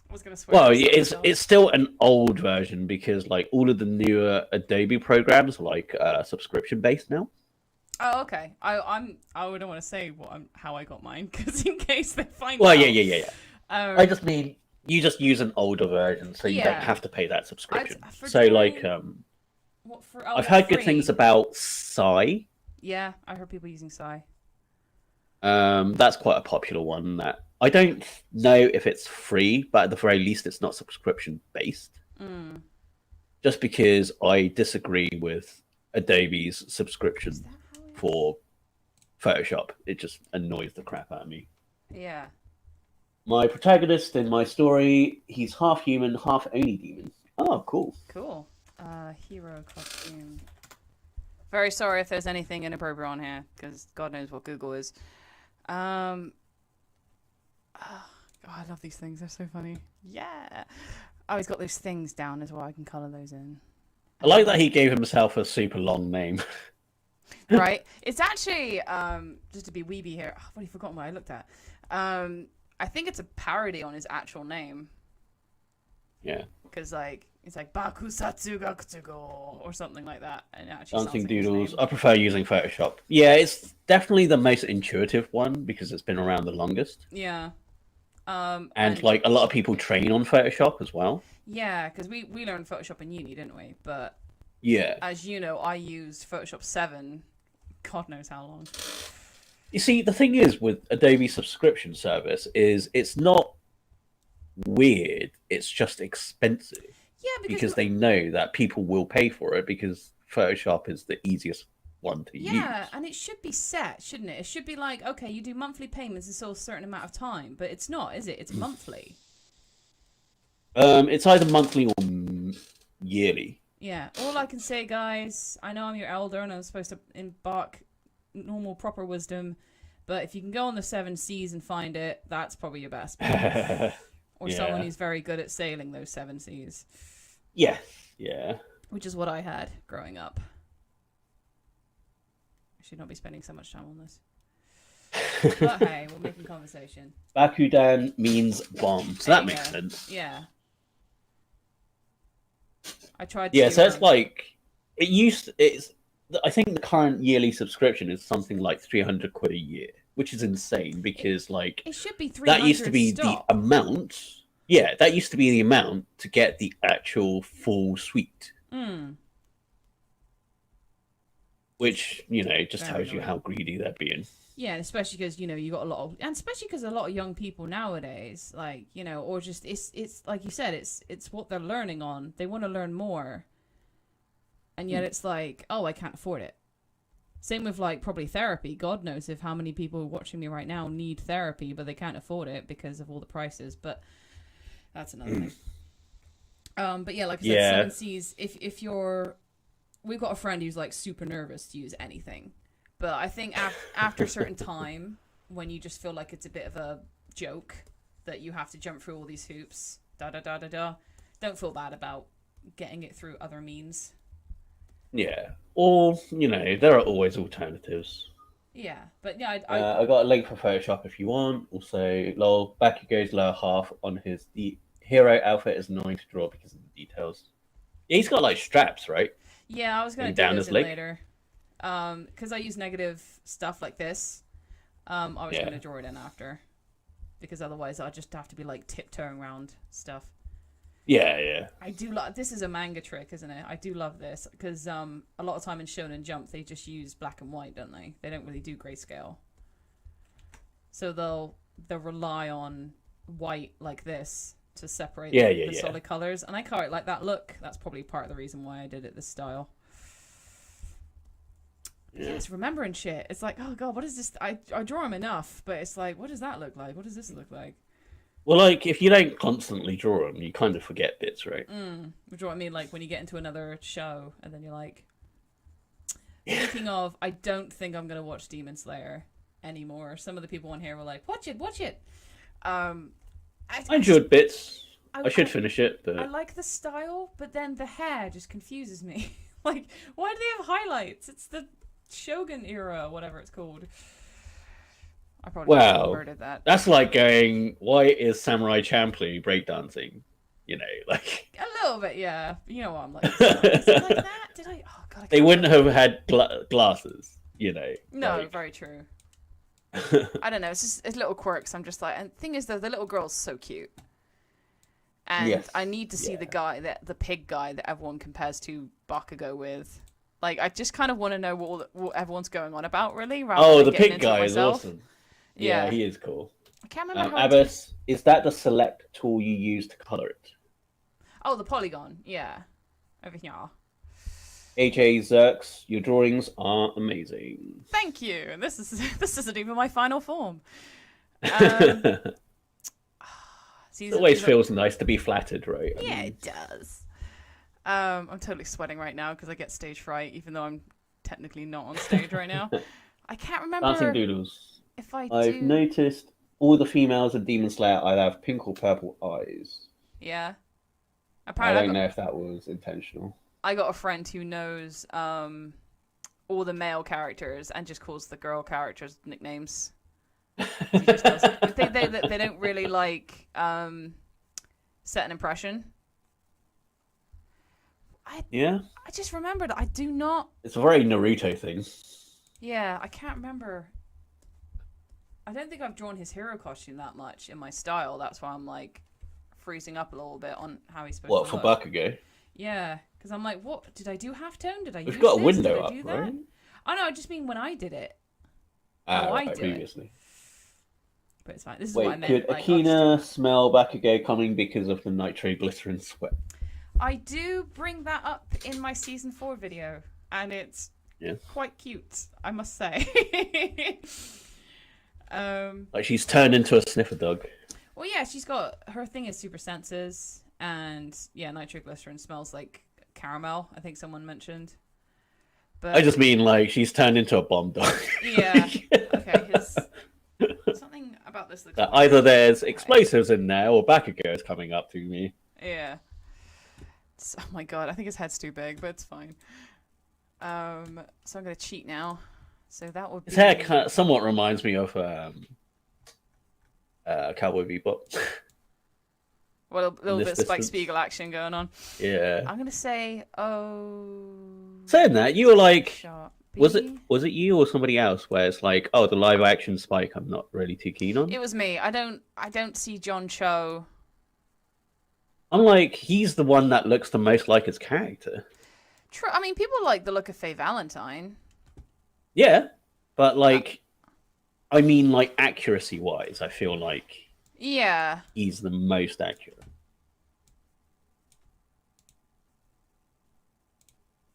I was gonna swear. Well, it's still an old version because like all of the newer Adobe programs are like subscription based now. Oh, okay. I don't want to say how I got mine because in case they find. Well, out. yeah. I just mean you just use an older version, so you don't have to pay that subscription. So like, I've heard good things about Psy. Yeah, I heard people using Psy. That's quite a popular one. That I don't know if it's free, but at the very least, it's not subscription based. Just because I disagree with Adobe's subscription for Photoshop, it just annoys the crap out of me. Yeah. My protagonist in my story, he's half human, half Oni demon. Oh, cool. Cool. Hero costume. Very sorry if there's anything inappropriate on here, because God knows what Google is. God, I love these things. They're so funny. Yeah. Oh, he's got those things down as well. I can colour those in. I like that he gave himself a super long name. Right. It's actually, just to be weeby here, I've already forgotten what I looked at. I think it's a parody on his actual name. Yeah. Because, like, it's like Bakusatsu Gakutugo or something like that. And it actually Dancing Doodles. I prefer using Photoshop. Yeah, it's definitely the most intuitive one because it's been around the longest. Yeah. And like a lot of people train on Photoshop as well. Yeah, because we learned Photoshop in uni, didn't we? But yeah, as you know, I used Photoshop 7. God knows how long. You see, the thing is with Adobe subscription service is it's not weird. It's just expensive. Yeah, because they know that people will pay for it because Photoshop is the easiest one to use. Yeah, and it should be set, shouldn't it? It should be like, okay, you do monthly payments until a certain amount of time, but it's not, is it? It's monthly. It's either monthly or yearly. Yeah. All I can say, guys, I know I'm your elder and I'm supposed to embark normal, proper wisdom, but if you can go on the 7 seas and find it, that's probably your best bet. Or someone who's very good at sailing those 7 seas. Yes. Yeah. Which is what I had growing up. I should not be spending so much time on this. But hey, we're making conversation. Bakudan means bomb, so that makes sense. Yeah. I tried to Yeah, so it's like it's I think the current yearly subscription is something like 300 quid a year, which is insane because like it should be 300. That used to be the amount. Yeah, that used to be the amount to get the actual full suite. Which, just tells you how greedy they're being. Yeah, especially because, you got a lot of, and especially because a lot of young people nowadays, like, or just, it's like you said, it's what they're learning on. They want to learn more. And yet it's like, oh, I can't afford it. Same with like probably therapy. God knows how many people watching me right now need therapy, but they can't afford it because of all the prices. But that's another thing. But yeah, like I said, 7 Seas, if you're, we've got a friend who's like super nervous to use anything. But I think after a certain time, when you just feel like it's a bit of a joke that you have to jump through all these hoops, don't feel bad about getting it through other means. Yeah. Or, there are always alternatives. Yeah, but yeah, I got a link for Photoshop if you want. Also, lol, Bakugo's lower half on the hero outfit is annoying to draw because of the details. Yeah, he's got like straps, right? Yeah, I was going to do this later. Because I use negative stuff like this. I was going to draw it in after. Because otherwise I'd just have to be like tiptoeing around stuff. Yeah. I do love, this is a manga trick, isn't it? I do love this because a lot of time in Shonen Jump they just use black and white, don't they? They don't really do grayscale. So they'll rely on white like this to separate the solid colors, and I quite like that look. That's probably part of the reason why I did it this style. Yeah, it's remembering shit. It's like, oh god, what is this? I draw them enough, but it's like, what does that look like? What does this look like? Well, like, if you don't constantly draw them, you kind of forget bits, right? Which is what I mean, like, when you get into another show, and then you're like... Speaking of, I don't think I'm going to watch Demon Slayer anymore. Some of the people on here were like, watch it! I enjoyed bits. I should finish it, but... I like the style, but then the hair just confuses me. Like, why do they have highlights? It's the Shogun era, whatever it's called. I probably converted that. That's like going, why is Samurai Champloo breakdancing? Like... A little bit, yeah. You know what I'm like. Is it like that? Did I... Oh, God, they wouldn't have had glasses, No, like... very true. I don't know. It's little quirks. I'm just like... And the thing is, though, the little girl's so cute. And I need to see the pig guy that everyone compares to Bakugo with. Like, I just kind of want to know what everyone's going on about, really. Rather than the pig guy is awesome. Yeah, he is cool. I can't remember how Abbas, is that the select tool you use to color it? Oh, the polygon. Yeah. Over here. AJ Zerks, your drawings are amazing. Thank you. This isn't even my final form. It always feels nice to be flattered, right? Yeah, it does. I'm totally sweating right now because I get stage fright, even though I'm technically not on stage right now. I can't remember. Dancing Doodles. If I've noticed all the females in Demon Slayer either have pink or purple eyes. Yeah. I don't know if that was intentional. I got a friend who knows all the male characters and just calls the girl characters nicknames. He just does it. They don't really like set an impression. I just remembered I do not. It's a very Naruto thing. Yeah, I can't remember. I don't think I've drawn his hero costume that much in my style. That's why I'm like freezing up a little bit on how he's supposed to look. What, for Bakugo? Yeah, because I'm like, what? Did I do halftone? Did I We've use got this? a window Did I up, do that? right? Oh no, I just mean when I did it. I do previously. It. But it's fine. This is what I meant. Could like, Akina smell Bakugo coming because of the nitro glycerin sweat? I do bring that up in my season 4 video, and it's quite cute, I must say. Like she's turned into a sniffer dog. Well, yeah, she's got her thing is super senses, and nitroglycerin smells like caramel. I think someone mentioned. But I just mean like she's turned into a bomb dog. Yeah. Okay. Something about this looks either there's explosives in there or Bakugo is coming up to me. Yeah. Oh my god, I think his head's too big, but it's fine. So I'm gonna cheat now. So that would be... His hair kind of, somewhat reminds me of Cowboy Bebop. Well, a little bit of Spike Spiegel action going on. Yeah. I'm gonna say, saying that, you were like, was it you or somebody else where it's like, oh, the live action Spike I'm not really too keen on? It was me. I don't see John Cho. I'm like, he's the one that looks the most like his character. True. I mean, people like the look of Faye Valentine. Yeah, but like, I mean, like accuracy wise, I feel like he's the most accurate.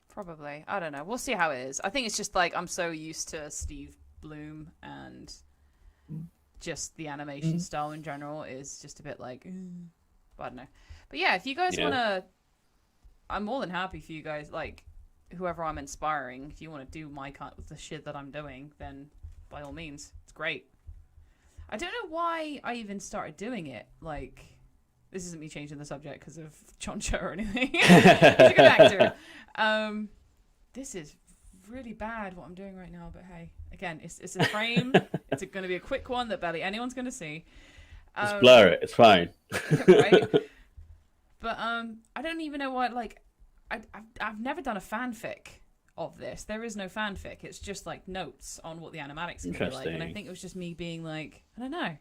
Probably. I don't know. We'll see how it is. I think it's just like I'm so used to Steve Bloom and just the animation style in general is just a bit like, I don't know. But yeah, if you guys want to, I'm more than happy for you guys, like whoever I'm inspiring, if you want to do the shit that I'm doing, then by all means, it's great. I don't know why I even started doing it. Like, this isn't me changing the subject because of John Cho or anything. He's a good actor. This is really bad what I'm doing right now, but hey, again, it's a frame. It's going to be a quick one that barely anyone's going to see. Just blur it. It's fine. Right? But I don't even know what, like, I've never done a fanfic of this. There is no fanfic. It's just like notes on what the animatics can be like. And I think it was just me being like, I don't know.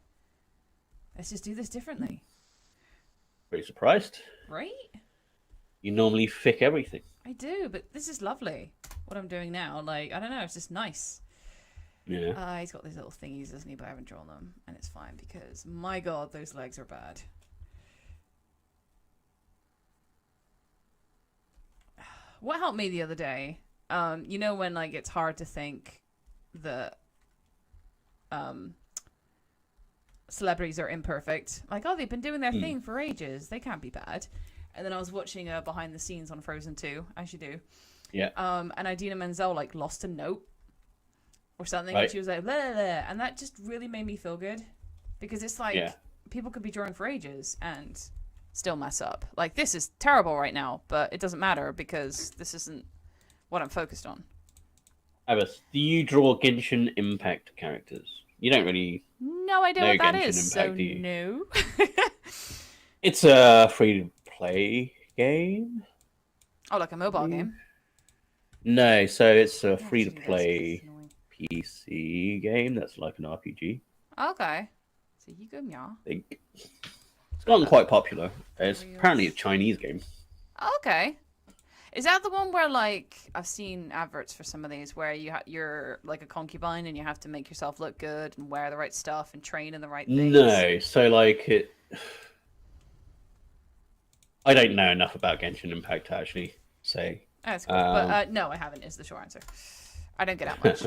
Let's just do this differently. Pretty surprised. Right? You normally fic everything. I do, but this is lovely. What I'm doing now, like, I don't know, it's just nice. Yeah. He's got these little thingies, doesn't he? But I haven't drawn them, and it's fine because, my god, those legs are bad. What helped me the other day, you know when, like, it's hard to think that celebrities are imperfect? Like, oh, they've been doing their thing for ages. They can't be bad. And then I was watching behind the scenes on Frozen 2, as you do. Yeah. And Idina Menzel, like, lost a note or something. Right. And she was like, blah, blah, blah. And that just really made me feel good. Because it's like, people could be drawing for ages and still mess up. Like, this is terrible right now, but it doesn't matter because this isn't what I'm focused on. Abbas, do you draw Genshin Impact characters? You don't really no idea what that Genshin is, Impact, so do you? no. It's a free-to-play game. Oh, like a mobile game? No, so it's a free-to-play PC game that's like an RPG. Okay. So you go, yeah. I think it's gotten quite popular. It's apparently a Chinese game. Okay. Is that the one where, like, I've seen adverts for some of these where you're like a concubine and you have to make yourself look good and wear the right stuff and train in the right things? No, so like it. I don't know enough about Genshin Impact to actually say. Oh, that's cool. But no, I haven't, is the short answer. I don't get out much.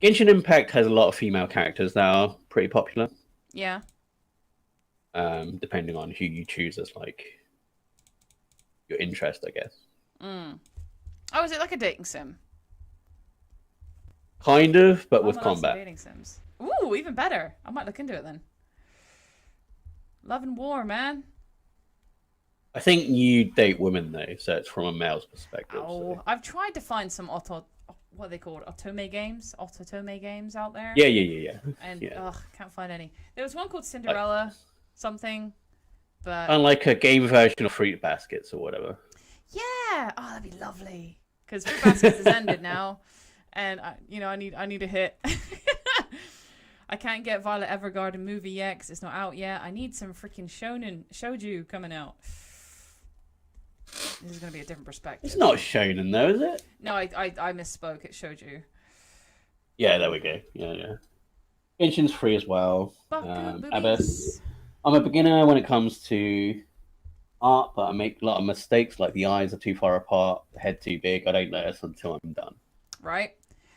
Genshin Impact has a lot of female characters that are pretty popular. Yeah. Depending on who you choose as like your interest, I guess. Oh, is it like a dating sim? Kind of, but with combat. Dating sims. Ooh, even better. I might look into it then. Love and War, man. I think you date women though, so it's from a male's perspective. Oh, so. I've tried to find some what are they called? Otome games out there. Yeah. And can't find any. There was one called Cinderella something, but and like a game version of Fruit Baskets or whatever. Yeah. Oh, that'd be lovely. Because Fruit Baskets has ended now, and I need a hit. I can't get Violet Evergarden movie yet because it's not out yet. I need some freaking shoujo coming out. This is going to be a different perspective. It's not shonen though, is it? No, I misspoke. It's shoujo. Yeah, there we go. Yeah. Genshin's free as well. Abbas, I'm a beginner when it comes to art, but I make a lot of mistakes. Like the eyes are too far apart, the head too big. I don't notice until I'm done. Right.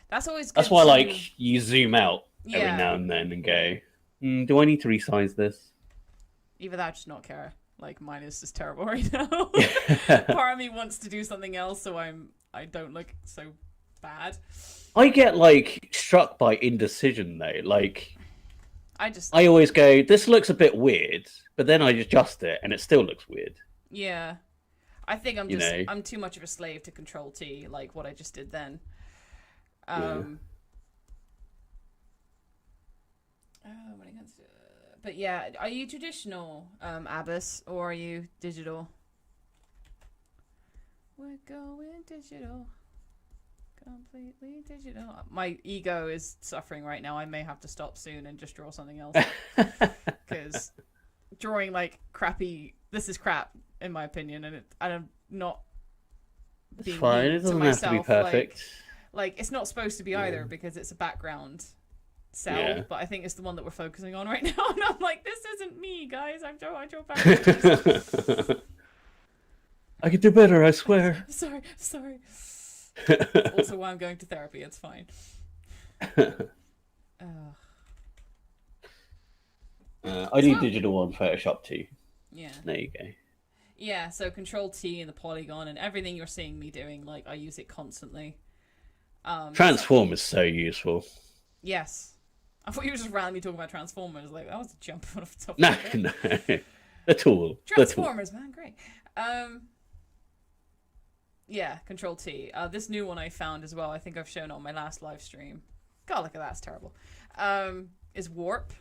That's always good. That's why, like, you zoom out every now and then and go, do I need to resize this? Either that or just not care. Like mine is just terrible right now. Part of me wants to do something else, so I don't look so bad. I get like struck by indecision though. Like I always go, this looks a bit weird, but then I adjust it and it still looks weird. Yeah. I think I'm too much of a slave to Control T, like what I just did then. But yeah, are you traditional, Abbas, or are you digital? We're going digital. Completely digital. My ego is suffering right now. I may have to stop soon and just draw something else. Because drawing like crappy, this is crap in my opinion, and I'm not being fine. It doesn't have to be perfect. Like it's not supposed to be either because it's a background cell, but I think it's the one that we're focusing on right now, and I'm like, this isn't me, guys. I draw backwards. I could do better, I swear. Sorry. That's also why I'm going to therapy. It's fine. I do digital on Photoshop too. Yeah. There you go. Yeah, so Control T and the polygon and everything you're seeing me doing, like I use it constantly. Transform is so useful. Yes. I thought you were just randomly talking about Transformers. Like, that was a jump off the top. No. The tool. Transformers, man, great. Yeah, Control T. This new one I found as well, I think I've shown on my last live stream. God, look at that, it's terrible. Is Warp.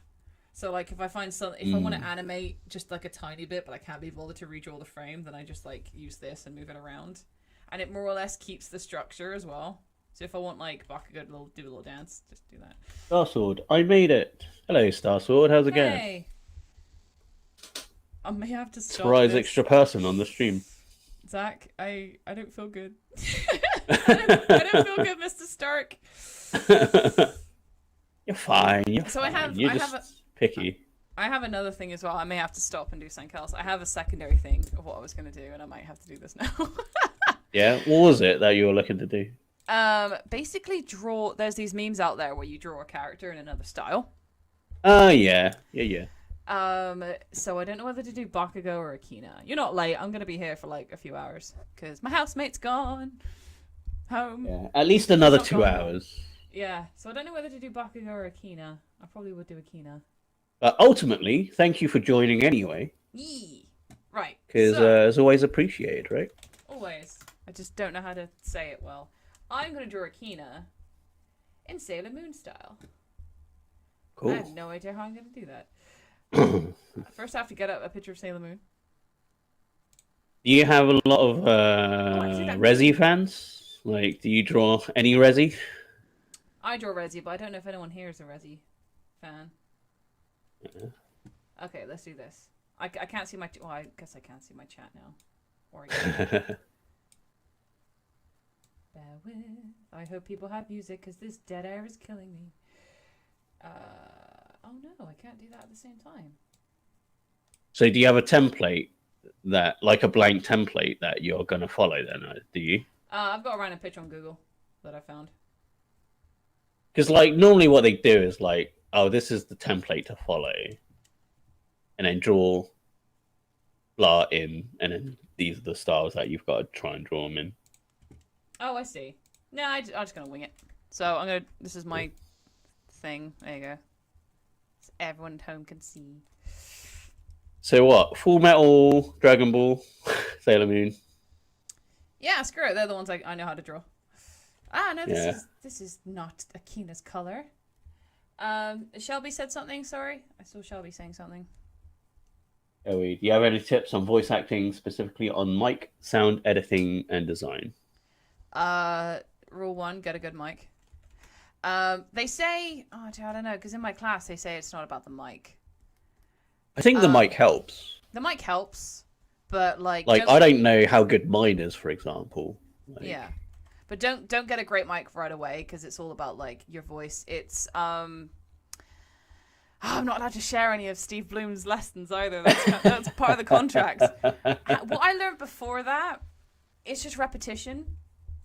So, like, if I find something, if I want to animate just like a tiny bit, but I can't be bothered to redraw the frame, then I just like use this and move it around, and it more or less keeps the structure as well. So if I want like Bakugo to do a little dance, just do that. Starsword, I made it. Hello, Starsword. How's it going? I may have to stop. Surprise extra person on the stream. Zach, I don't feel good. I don't feel good, Mr. Stark. You're fine. You're just picky. I have another thing as well. I may have to stop and do something else. I have a secondary thing of what I was going to do, and I might have to do this now. Yeah, what was it that you were looking to do? Basically draw. There's these memes out there where you draw a character in another style. Yeah. So I don't know whether to do Bakugo or Akina. You're not late. I'm gonna be here for like a few hours because my housemate's gone home. Yeah, at least another 2 hours. Yeah, so I don't know whether to do Bakugo or Akina. I probably would do Akina. But ultimately, thank you for joining anyway. Yee. Right. Because it's always appreciated, right? Always. I just don't know how to say it well. I'm going to draw Akina in Sailor Moon style. Cool. I have no idea how I'm going to do that. First, I have to get up a picture of Sailor Moon. Do you have a lot of Resi fans? Like, do you draw any Resi? I draw Resi, but I don't know if anyone here is a Resi fan. Okay, let's do this. I can't see my... Well, I guess I can't see my chat now. Or bear with. I hope people have music because this dead air is killing me. Oh no, I can't do that at the same time. So do you have a template that, like a blank template that you're going to follow then, do you? I've got a random picture on Google that I found. Because like normally what they do is like, oh, this is the template to follow. And then draw blah in, and then these are the styles that you've got to try and draw them in. Oh, I see. No, I'm just going to wing it. So I'm going to... This is my thing. There you go. So everyone at home can see. So what? Full Metal, Dragon Ball, Sailor Moon? Yeah, screw it. They're the ones I know how to draw. Ah, no, this is not Akina's color. Shelby said something, sorry. I saw Shelby saying something. Do you have any tips on voice acting, specifically on mic, sound editing, and design? Rule 1, get a good mic. They say, I don't know, because in my class they say it's not about the mic. I think the mic helps. The mic helps, but like I don't know how good mine is, for example. Yeah, but don't get a great mic right away because it's all about like your voice. It's I'm not allowed to share any of Steve Bloom's lessons either. That's part of the contract. What I learned before that, it's just repetition.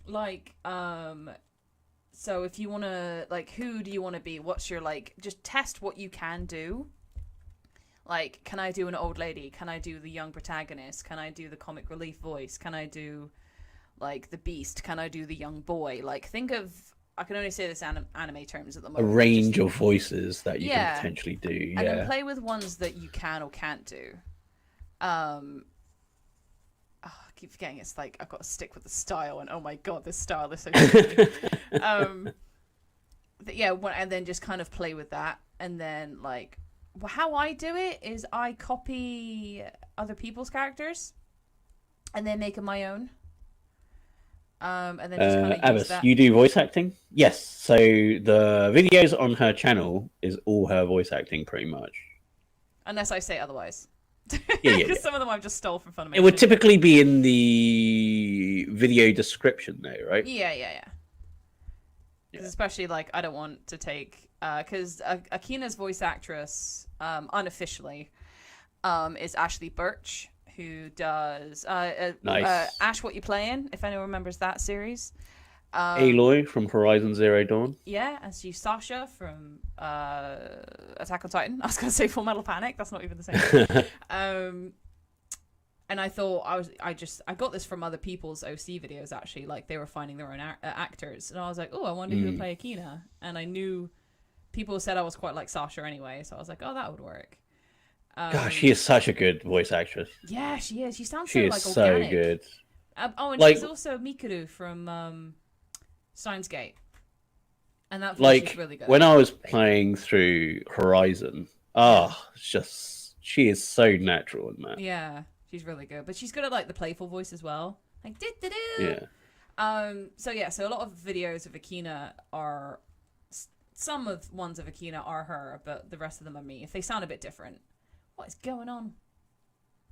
Like, so if you want to, like, who do you want to be? What's your, like, just test what you can do. Like, can I do an old lady? Can I do the young protagonist? Can I do the comic relief voice? Can I do, like, the beast? Can I do the young boy? Like, think of... I can only say this anime terms at the moment. A range of voices that you can potentially do. Yeah. And then play with ones that you can or can't do. I keep forgetting it's like I've got to stick with the style, and oh my god, this style is so tricky. And then just kind of play with that, and then like how I do it is I copy other people's characters, and then make them my own. And then just kind of use that. You do voice acting? Yes. So the videos on her channel is all her voice acting, pretty much. Unless I say otherwise. Yeah. Because some of them I've just stole from Funimation. It would typically be in the video description, though, right? Yeah. Because especially like I don't want to take because Akina's voice actress unofficially is Ashley Birch, who does nice. Ash, What You Playing? If anyone remembers that series. Aloy from Horizon Zero Dawn. Yeah, and she's Sasha from Attack on Titan. I was going to say Full Metal Panic. That's not even the same. And I thought I got this from other people's OC videos actually. Like they were finding their own actors, and I was like, oh, I wonder who would play Akina. And I knew people said I was quite like Sasha anyway, so I was like, oh, that would work. Gosh, she is such a good voice actress. Yeah, she is. She sounds she so is like organic. So good. And like, she's also Mikuru from Steins Gate, and that like really good. When I was playing through Horizon, it's just she is so natural in that. Yeah, she's really good, but she's good at like the playful voice as well, like do. Yeah. So a lot of videos of Akina are some of ones of Akina are her, but the rest of them are me. If they sound a bit different, what is going on?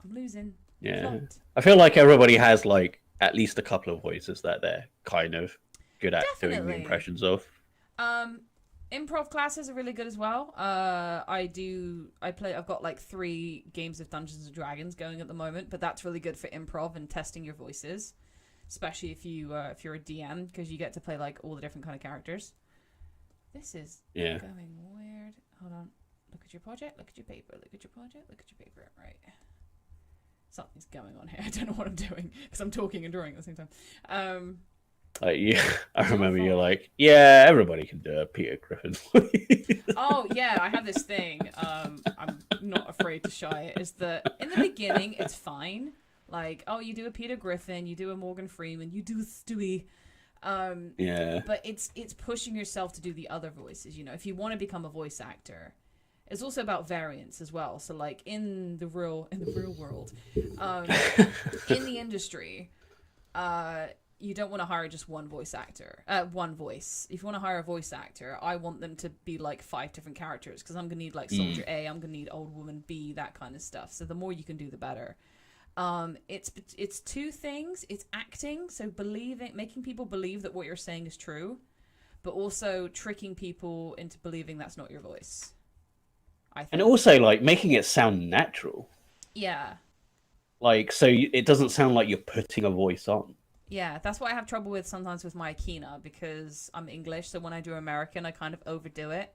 I'm losing. Yeah, I feel like everybody has like at least a couple of voices that they're kind of good at doing the impressions of. Improv classes are really good as well. I've got like 3 games of Dungeons and Dragons going at the moment, but that's really good for improv and testing your voices, especially if you're a DM, because you get to play like all the different kind of characters. This is going weird. Hold on. Look at your project. Look at your paper. Look at your project. Look at your paper. Right. Something's going on here. I don't know what I'm doing because I'm talking and drawing at the same time. I remember you're like, yeah, everybody can do a Peter Griffin. Oh yeah, I have this thing. I'm not afraid to shy it. Is that in the beginning it's fine. Like, oh, you do a Peter Griffin, you do a Morgan Freeman, you do a Stewie. Yeah. But it's pushing yourself to do the other voices. You know, if you want to become a voice actor, it's also about variance as well. So like in the real world, in the industry, you don't want to hire just one voice actor, one voice. If you want to hire a voice actor, I want them to be like 5 different characters, because I'm gonna need like Soldier A, I'm gonna need Old Woman B, that kind of stuff. So the more you can do, the better. It's 2 things. It's acting, so making people believe that what you're saying is true, but also tricking people into believing that's not your voice. I think. And also like making it sound natural. Yeah. Like, so it doesn't sound like you're putting a voice on. Yeah, that's what I have trouble with sometimes with my Akina, because I'm English, so when I do American, I kind of overdo it.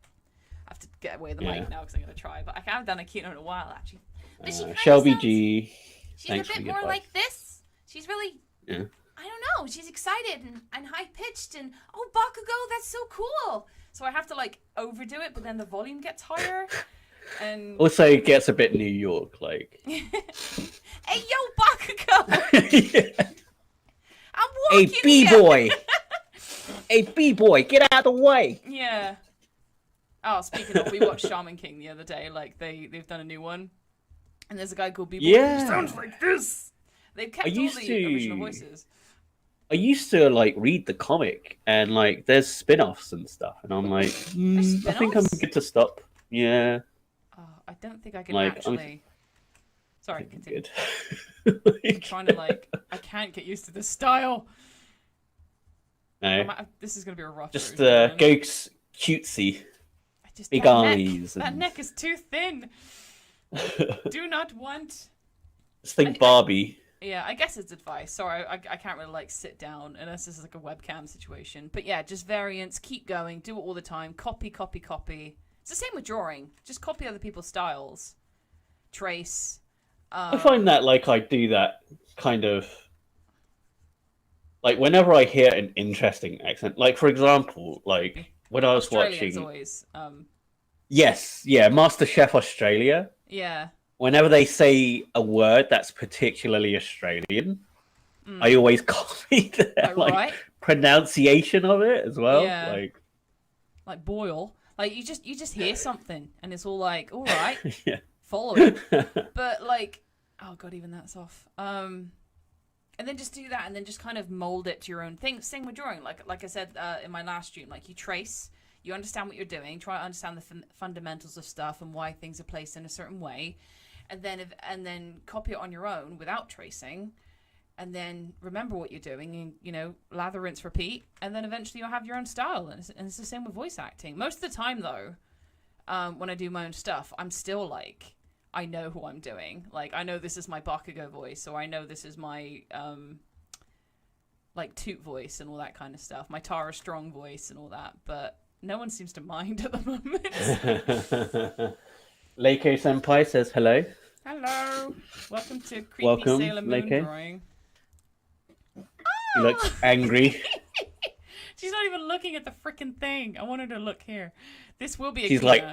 I have to get away with the mic now because I'm going to try, but I haven't done Akina in a while, actually. But Shelby G. She's a bit more like this. She's really, I don't know, she's excited and high-pitched and, oh, Bakugo, that's so cool. So I have to, like, overdo it, but then the volume gets higher. And also it gets a bit New York, like. Hey, yo, Bakugo! Yeah. I'm walking Hey, B-boy! Hey, B-boy, get out of the way! Yeah. Oh, speaking of, we watched Shaman King the other day. Like, they've done a new one. And there's a guy called B-boy who sounds like this! They've kept all the original voices. I used to, like, read the comic, and, like, there's spin-offs and stuff, and I'm like, I think I'm good to stop. Yeah. Oh, I don't think I can actually... Sorry, continue. Good. I'm trying to, like, I can't get used to this style. No. This is going to be a rough just Gok's cutesy. Big eyes. That neck is too thin. Do not want. Just think Barbie. Yeah, I guess it's advice. Sorry, I can't really, like, sit down unless this is, like, a webcam situation. But yeah, just variants. Keep going. Do it all the time. Copy, copy, copy. It's the same with drawing. Just copy other people's styles. trace. I find that like I do that kind of like whenever I hear an interesting accent, like for example, like when I was Australians watching, always. yes, yeah, MasterChef Australia. Yeah. Whenever they say a word that's particularly Australian, I always copy their like pronunciation of it as well. Yeah. Like boil. Like you just hear something and it's all like, all right, yeah. follow it. But like, oh god, even that's off. And then just do that, and then just kind of mold it to your own thing. Same with drawing. Like I said in my last stream, like you trace, you understand what you're doing, try to understand the fundamentals of stuff and why things are placed in a certain way, and then copy it on your own without tracing, and then remember what you're doing, and you know, lather, rinse, repeat, and then eventually you'll have your own style. And it's the same with voice acting. Most of the time, though, when I do my own stuff, I'm still like, I know who I'm doing. Like, I know this is my Bakugo voice, or I know this is my, like, Toot voice and all that kind of stuff. My Tara Strong voice and all that. But no one seems to mind at the moment. Leiko Senpai says hello. Hello. Welcome to Creepy Sailor Moon Leiko. Drawing. She looks angry. She's not even looking at the freaking thing. I want her to look here. This will be a She's like,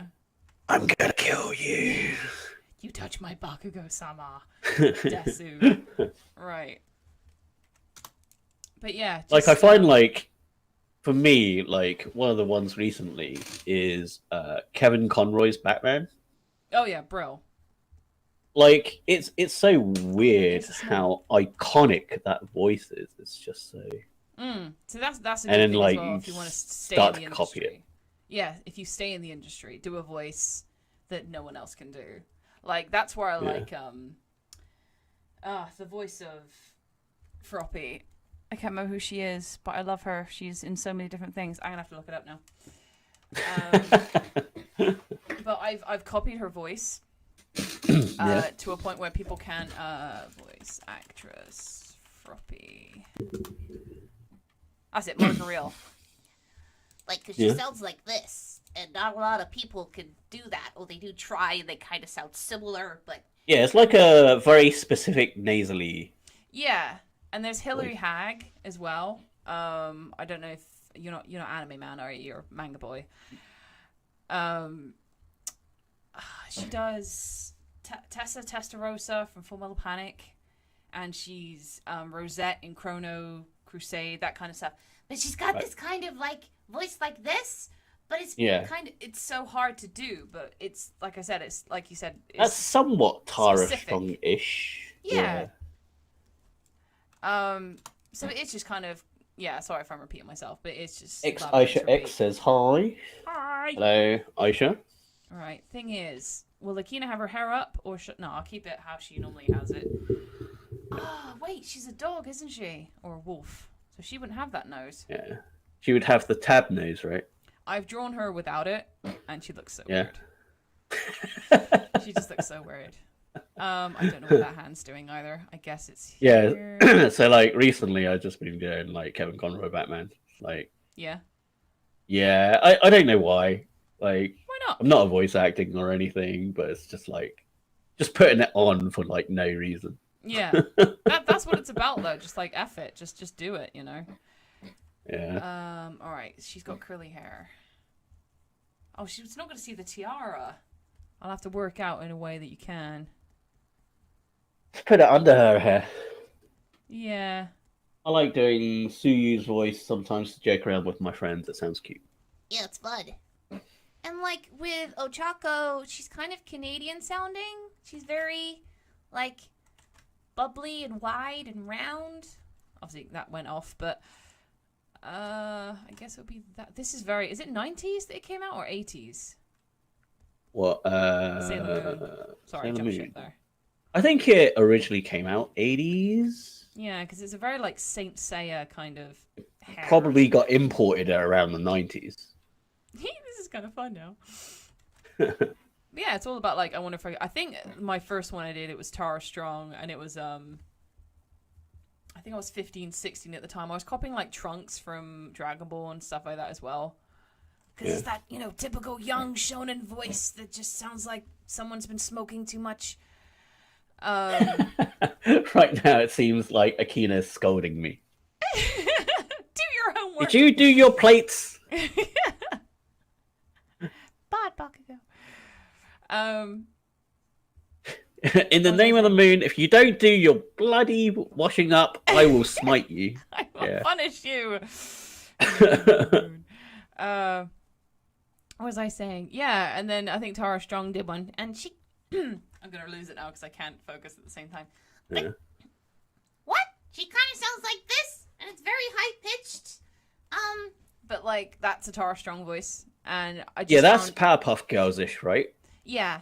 I'm gonna kill you. You touch my Bakugo-sama. Desu. Right. But yeah. Just, like, I find, like, for me, like, one of the ones recently is Kevin Conroy's Batman. Oh, yeah, bro. Like, it's so weird how iconic that voice is. It's just so... So that's a good and then, thing like, as well if you want to stay start in the to copy industry. it. Yeah, if you stay in the industry, do a voice that no one else can do. Like, that's where I like, the voice of Froppy. I can't remember who she is, but I love her. She's in so many different things. I'm gonna have to look it up now. But I've copied her voice to a point where people can, voice actress Froppy. That's it, Monica Real. Like, because she sounds like this. And not a lot of people can do that. Or they do try, and they kind of sound similar, but... Yeah, it's like a very specific nasally... Yeah, and there's Hilary Hagg as well. I don't know if... You're not anime man, are you? You're manga boy. She does Tessa Testarossa from Full Metal Panic. And she's Rosette in Chrono Crusade, that kind of stuff. But she's got this kind of, like, voice like this... But it's kind of, it's so hard to do, but it's, like I said, it's, like you said, it's that's somewhat Tara Strong-ish. Yeah. So it's just kind of, sorry if I'm repeating myself, but it's just... Aisha X says hi. Hi. Hello, Aisha. Alright, thing is, will Akina have her hair up, or no, I'll keep it how she normally has it. Oh, wait, she's a dog, isn't she? Or a wolf. So she wouldn't have that nose. Yeah. She would have the tab nose, right? I've drawn her without it, and she looks so weird. She just looks so weird. I don't know what that hand's doing either. I guess it's here. Yeah. So like recently, I've just been doing like Kevin Conroy Batman. Like. Yeah. Yeah, I don't know why. Like. Why not? I'm not a voice acting or anything, but it's just like, just putting it on for like no reason. Yeah. That's what it's about though. Just like F it. Just do it. You know. Yeah. All right. She's got curly hair. Oh, she's not going to see the tiara. I'll have to work out in a way that you can. Just put it under her hair. Yeah. I like doing Suyu's voice sometimes to joke around with my friends. It sounds cute. Yeah, it's fun. And like with Ochako, she's kind of Canadian sounding. She's very like bubbly and wide and round. Obviously that went off, but I guess it would be that. This is very... Is it 90s that it came out or 80s? What? Sailor Moon. Sorry, jump ship there. I think it originally came out 80s. Yeah, because it's a very like Saint Seiya kind of hair. Probably got imported around the 90s. This is kind of fun now. Yeah, it's all about like I think my first one I did, it was Tara Strong, and it was I think I was 15, 16 at the time. I was copying like Trunks from Dragon Ball and stuff like that as well. Because it's that, typical young shonen voice that just sounds like someone's been smoking too much Right now, it seems like Akina is scolding me. Do your homework. Did you do your plates? Bad Bakugo. In the name of the moon, if you don't do your bloody washing up, I will smite you. I will punish you. What was I saying? Yeah, and then I think Tara Strong did one, and she... I'm going to lose it now because I can't focus at the same time. Like, what? She kind of sounds like this, and it's very high-pitched. But, like, that's a Tara Strong voice, and I just Yeah, that's Powerpuff Girls-ish, right? Yeah.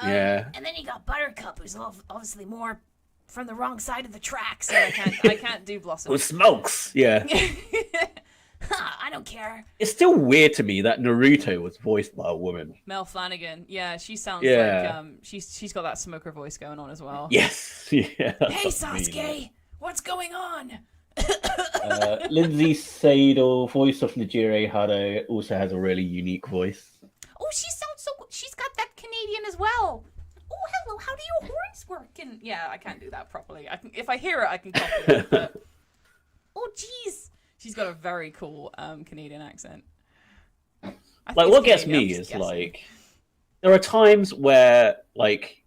Yeah. And then you got Buttercup, who's obviously more from the wrong side of the tracks. So I can't do Blossom. With smokes, yeah. I don't care. It's still weird to me that Naruto was voiced by a woman. Mel Flanagan. Yeah, she sounds like she's got that smoker voice going on as well. Yes. Yeah. Hey Sasuke, what's going on? Lindsay Sadel, voice of Najire Hado, also has a really unique voice. Oh, she sounds so good. She's got that Canadian as well. Oh, hello. How do your horns work? And yeah, I can't do that properly. If I hear it, I can copy it. But... Oh, jeez. She's got a very cool Canadian accent. Like, what gets me is, like, there are times where, like,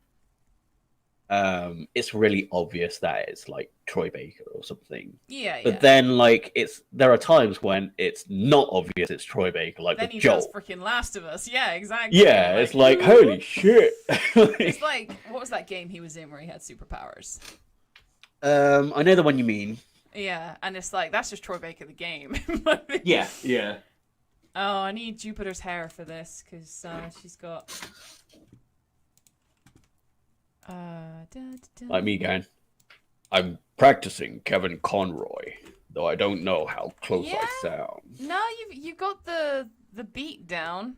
it's really obvious that it's, like, Troy Baker or something. Yeah, But then, like, there are times when it's not obvious it's Troy Baker, like then with Joel. Then he does freaking Last of Us. Yeah, exactly. Yeah, it's like, holy shit. It's like, what was that game he was in where he had superpowers? I know the one you mean. Yeah, and it's like, that's just Troy Baker the game. Yeah. Oh, I need Jupiter's hair for this, because she's got... Like me going, I'm practicing Kevin Conroy, though I don't know how close I sound. No, you got the beat down.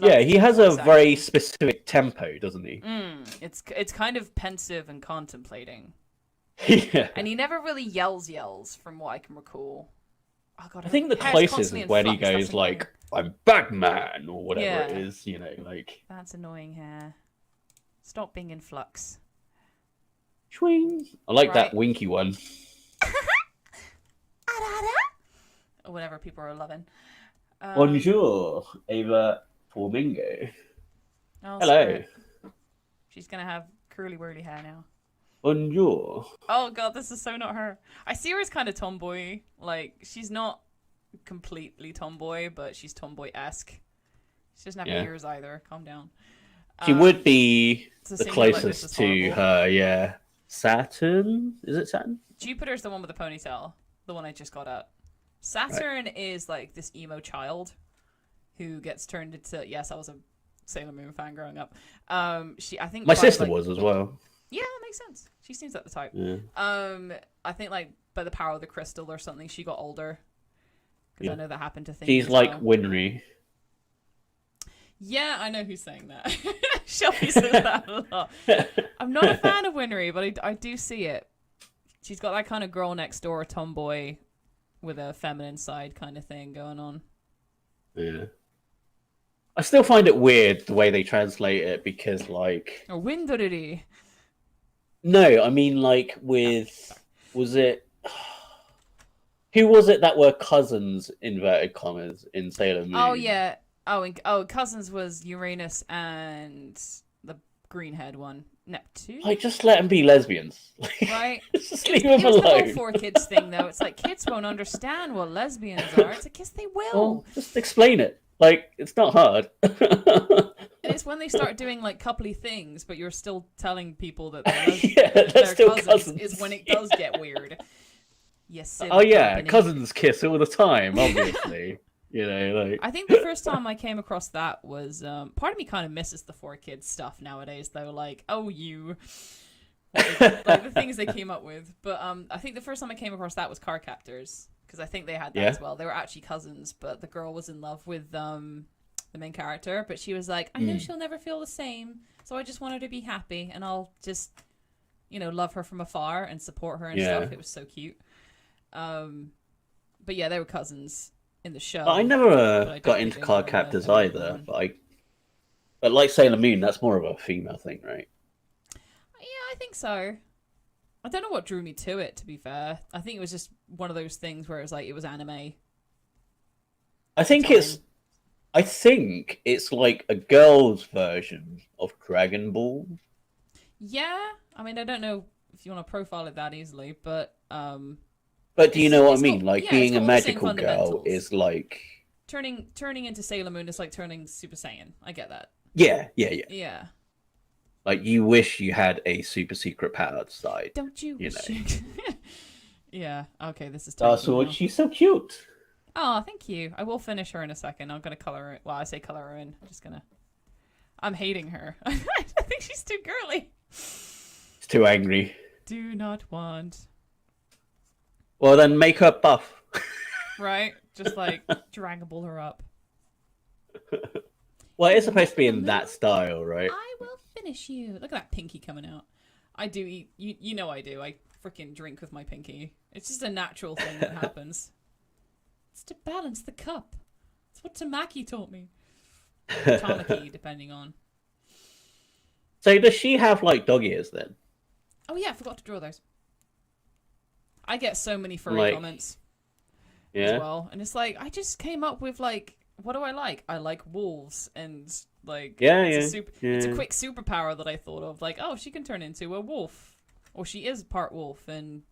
Yeah, he has a very specific tempo, doesn't he? It's kind of pensive and contemplating. Yeah. And he never really yells from what I can recall. Oh God, I think the closest is when he goes like, I'm Batman, or whatever it is, you know, like... That's annoying hair. Stop being in flux. Swing. I like that winky one. Or whatever people are loving. Bonjour, Ava Flamingo. Oh, hello. Spirit. She's gonna have curly-whirly hair now. Bonjour. Oh God, this is so not her. I see her as kind of tomboy. Like, she's not completely tomboy, but she's tomboy-esque. She doesn't have ears either. Calm down. She would be the closest to her, yeah. Saturn? Is it Saturn? Jupiter's the one with the ponytail. The one I just got at. Saturn is like this emo child who gets turned into... Yes, I was a Sailor Moon fan growing up. I think my sister was as well. Yeah, that makes sense. She seems like the type. Yeah. I think like by the power of the crystal or something, she got older. Because I know that happened to things. She's like Winry. Yeah, I know who's saying that. Shelby says that a lot. I'm not a fan of Winry, but I do see it. She's got that kind of girl next door tomboy with a feminine side kind of thing going on. Yeah. I still find it weird the way they translate it because, like... Oh, Winry. No, I mean, like, with... Was it... Who was it that were cousins, inverted commas, in Sailor Moon? Oh, yeah. Cousins was Uranus and the green-haired one, Neptune. Like, just let them be lesbians. Right? Just leave them alone. It was the whole 4Kids thing, though. It's like, kids won't understand what lesbians are. It's like, yes, they will. Well, just explain it. Like, it's not hard. And it's when they start doing, like, coupley things, but you're still telling people that they're still cousins. Is when it does get weird. Yes. Oh, yeah. Company. Cousins kiss all the time, obviously. You know, like... I think the first time I came across that was part of me kind of misses the 4Kids stuff nowadays, though. Like, oh, you, like the things they came up with. But I think the first time I came across that was Car Captors, because I think they had that as well. They were actually cousins, but the girl was in love with the main character, but she was like, I know she'll never feel the same, so I just want her to be happy, and I'll just, you know, love her from afar and support her and stuff. It was so cute. But yeah, they were cousins in the show. I never got into Card Captors either, but But like Sailor Moon, that's more of a female thing, right? Yeah, I think so. I don't know what drew me to it, to be fair. I think it was just one of those things where it was like, it was anime. I think it's like a girl's version of Dragon Ball. Yeah, I mean, I don't know if you want to profile it that easily, but But do you know what I mean? Like, yeah, being a magical girl is like turning into Sailor Moon is like turning Super Saiyan. I get that. Yeah. Yeah. Like, you wish you had a super secret powered side. Don't you wish you... Yeah, okay, this is so she's so cute. Oh, thank you. I will finish her in a second. I'm going to color her. Well, I say color her in. I'm just going to... I'm hating her. I think she's too girly. It's too angry. Do not want. Well, then make her buff. Right? Just like Dragon Ball her up. Well, it's supposed to be in that style, right? I will finish you. Look at that pinky coming out. I do eat. You know I do. I freaking drink with my pinky. It's just a natural thing that happens. It's to balance the cup. It's what Tamaki taught me. Tamaki, depending on. So does she have like dog ears then? Oh yeah, I forgot to draw those. I get so many furry comments as well. And it's like, I just came up with like, what do I like? I like wolves and like, it's a quick superpower that I thought of. Like, oh, she can turn into a wolf. Or she is part wolf and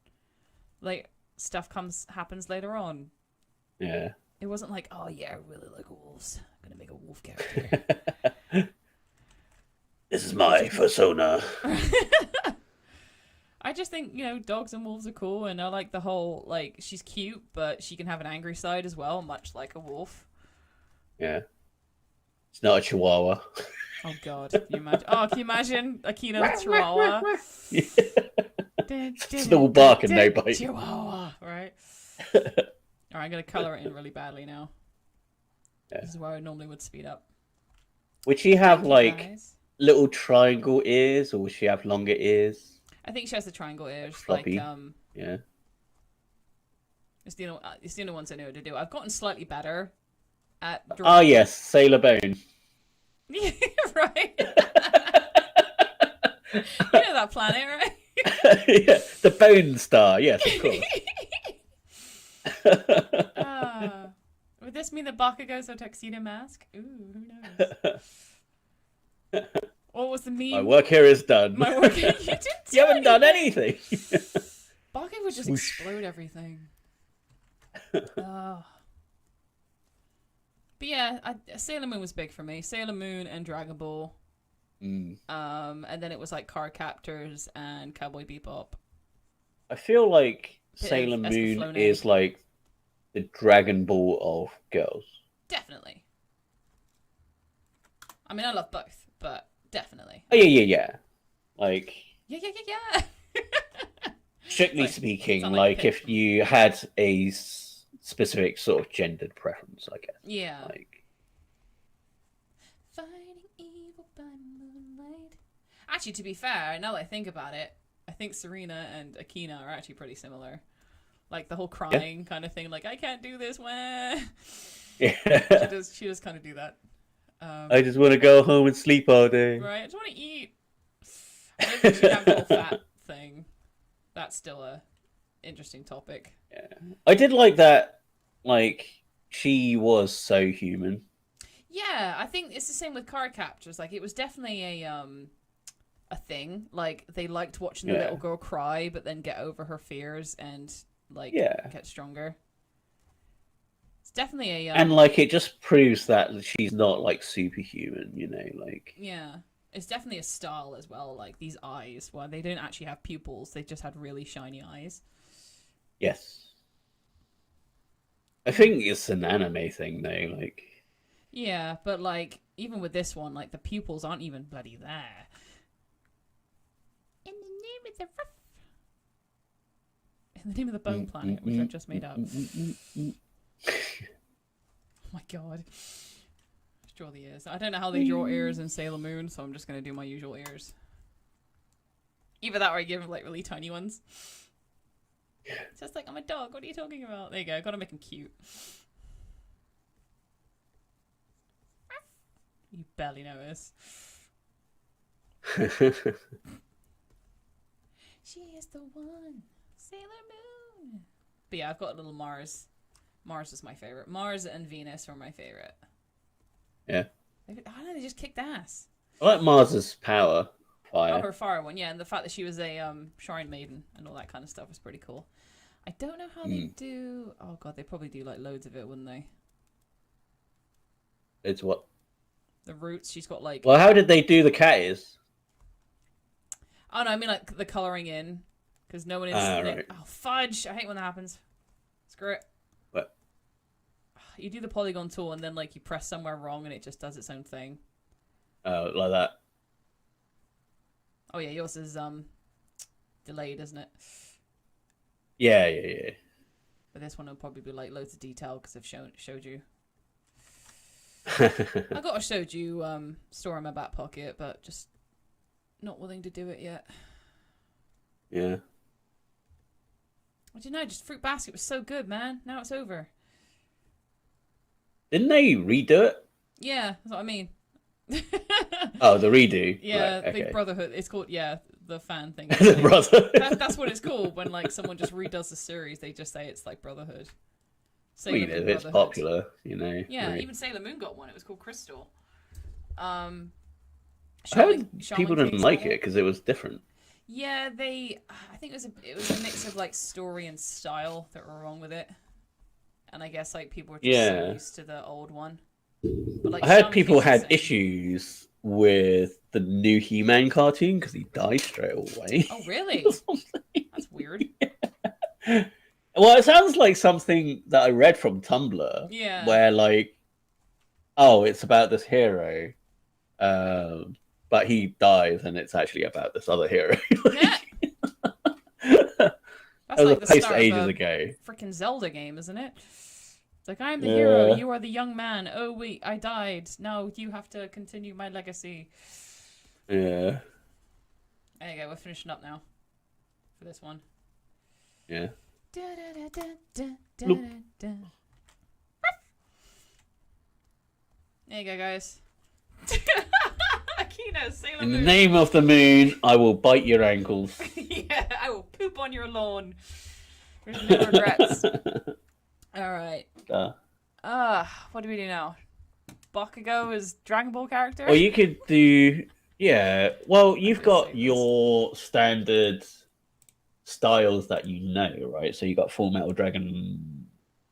like stuff happens later on. Yeah. It wasn't like, oh yeah, I really like wolves. I'm gonna make a wolf character. This is my persona. I just think, you know, dogs and wolves are cool, and I like the whole, like, she's cute, but she can have an angry side as well, much like a wolf. Yeah. It's not a chihuahua. Oh god, can you imagine? Oh, can you imagine Akina the chihuahua? Still barking, no bite. Chihuahua, right? Alright, I'm gonna color it in really badly now. Yeah. This is where I normally would speed up. Would she have, little triangle ears, or would she have longer ears? I think she has the triangle ears. Floppy. Like, yeah. It's the only ones I know how to do. I've gotten slightly better at drawing. Ah, yes, Sailor Bone. Yeah, right. You know that planet, right? Yeah, the Bone Star. Yes, of course. Would this mean that Bakugo's a tuxedo mask? Ooh, who knows? What was the meme? My work here is done. My work here. You haven't done anything. Baku would just explode everything. But yeah, Sailor Moon was big for me. Sailor Moon and Dragon Ball. And then it was like Card Captors and Cowboy Bebop. I feel like Sailor Moon is like the Dragon Ball of girls. Definitely. I mean, I love both, but definitely. Oh, yeah. Like... Yeah. Strictly speaking, like if you had a specific sort of gendered preference, I guess. Yeah. Like... Fighting evil by moonlight. Actually, to be fair, now that I think about it, I think Serena and Akina are actually pretty similar. Like the whole crying kind of thing, like, I can't do this, wah. Yeah. She does kind of do that. I just want to go home and sleep all day. Right, I just want to eat. I don't think she'd have the whole fat thing. That's still a interesting topic. Yeah. I did like that, like, she was so human. Yeah, I think it's the same with Card Captors. Like, it was definitely a thing. Like, they liked watching the little girl cry, but then get over her fears and, like, get stronger. It's definitely a... And, like, it just proves that she's not, like, superhuman, you know, like... Yeah. It's definitely a style as well, like, these eyes. Well, they didn't actually have pupils. They just had really shiny eyes. Yes. I think it's an anime thing, though, like... Yeah, but, like, even with this one, like, the pupils aren't even bloody there. In the name of the rough... In the name of the Bone Planet, which I've just made up. Oh my god. Just draw the ears. I don't know how they draw ears in Sailor Moon, so I'm just going to do my usual ears. Either that or I give them, like, really tiny ones. It's just like, I'm a dog, what are you talking about? There you go, gotta make him cute. You barely notice. She is the one, Sailor Moon. But yeah, I've got a little Mars. Mars is my favorite. Mars and Venus are my favorite. Yeah. I don't know, they just kicked ass. I like Mars's power. Fire. Oh, her fire one, yeah, and the fact that she was a shrine maiden and all that kind of stuff was pretty cool. I don't know how they do. Oh god, they probably do like loads of it, wouldn't they? It's what? The roots. She's got like. Well, how did they do the K's? Oh no, I mean like the coloring in, because no one is. Right. Oh fudge! I hate when that happens. Screw it. What? You do the polygon tool and then like you press somewhere wrong and it just does its own thing. Oh, like that. Oh yeah, yours is delayed, isn't it? Yeah, yeah, yeah. But this one will probably be like loads of detail because I've showed you. I got to showed you store in my back pocket, but just not willing to do it yet. Yeah. I don't know, just Fruit Basket was so good, man. Now it's over. Didn't they redo it? Yeah, that's what I mean. Oh, the redo. Yeah, right, okay. Big Brotherhood. It's called, yeah, the fan thing. The Brotherhood. That's what it's called when like someone just redoes the series. They just say it's like Brotherhood. I mean, if it's popular, you know. Yeah, right. even Sailor Moon got one. It was called Crystal. I heard people didn't like it because it was different. Yeah, I think it was a mix of like story and style that were wrong with it, and I guess like people were just so used to the old one. But, like, I heard people had issues with the new He-Man cartoon because he died straight away. Oh, really? That's weird. Yeah. Well, it sounds like something that I read from Tumblr. Yeah. Where like, oh, it's about this hero, but he dies, and it's actually about this other hero. Yeah. That's was like a the post start ages of a ago. freaking Zelda game, isn't it? It's like, I'm the hero, you are the young man. Oh wait, I died. Now you have to continue my legacy. Yeah. There you go. We're finishing up now for this one. Yeah. There you go, guys. Akina, Sailor In Moon. the name of the moon, I will bite your ankles. Yeah, I will poop on your lawn. There's no regrets. All right. What do we do now? Bakugo is Dragon Ball character? Well, you could do... Yeah. Well, you've got your standard styles that you know, right? So you got Full Metal Dragon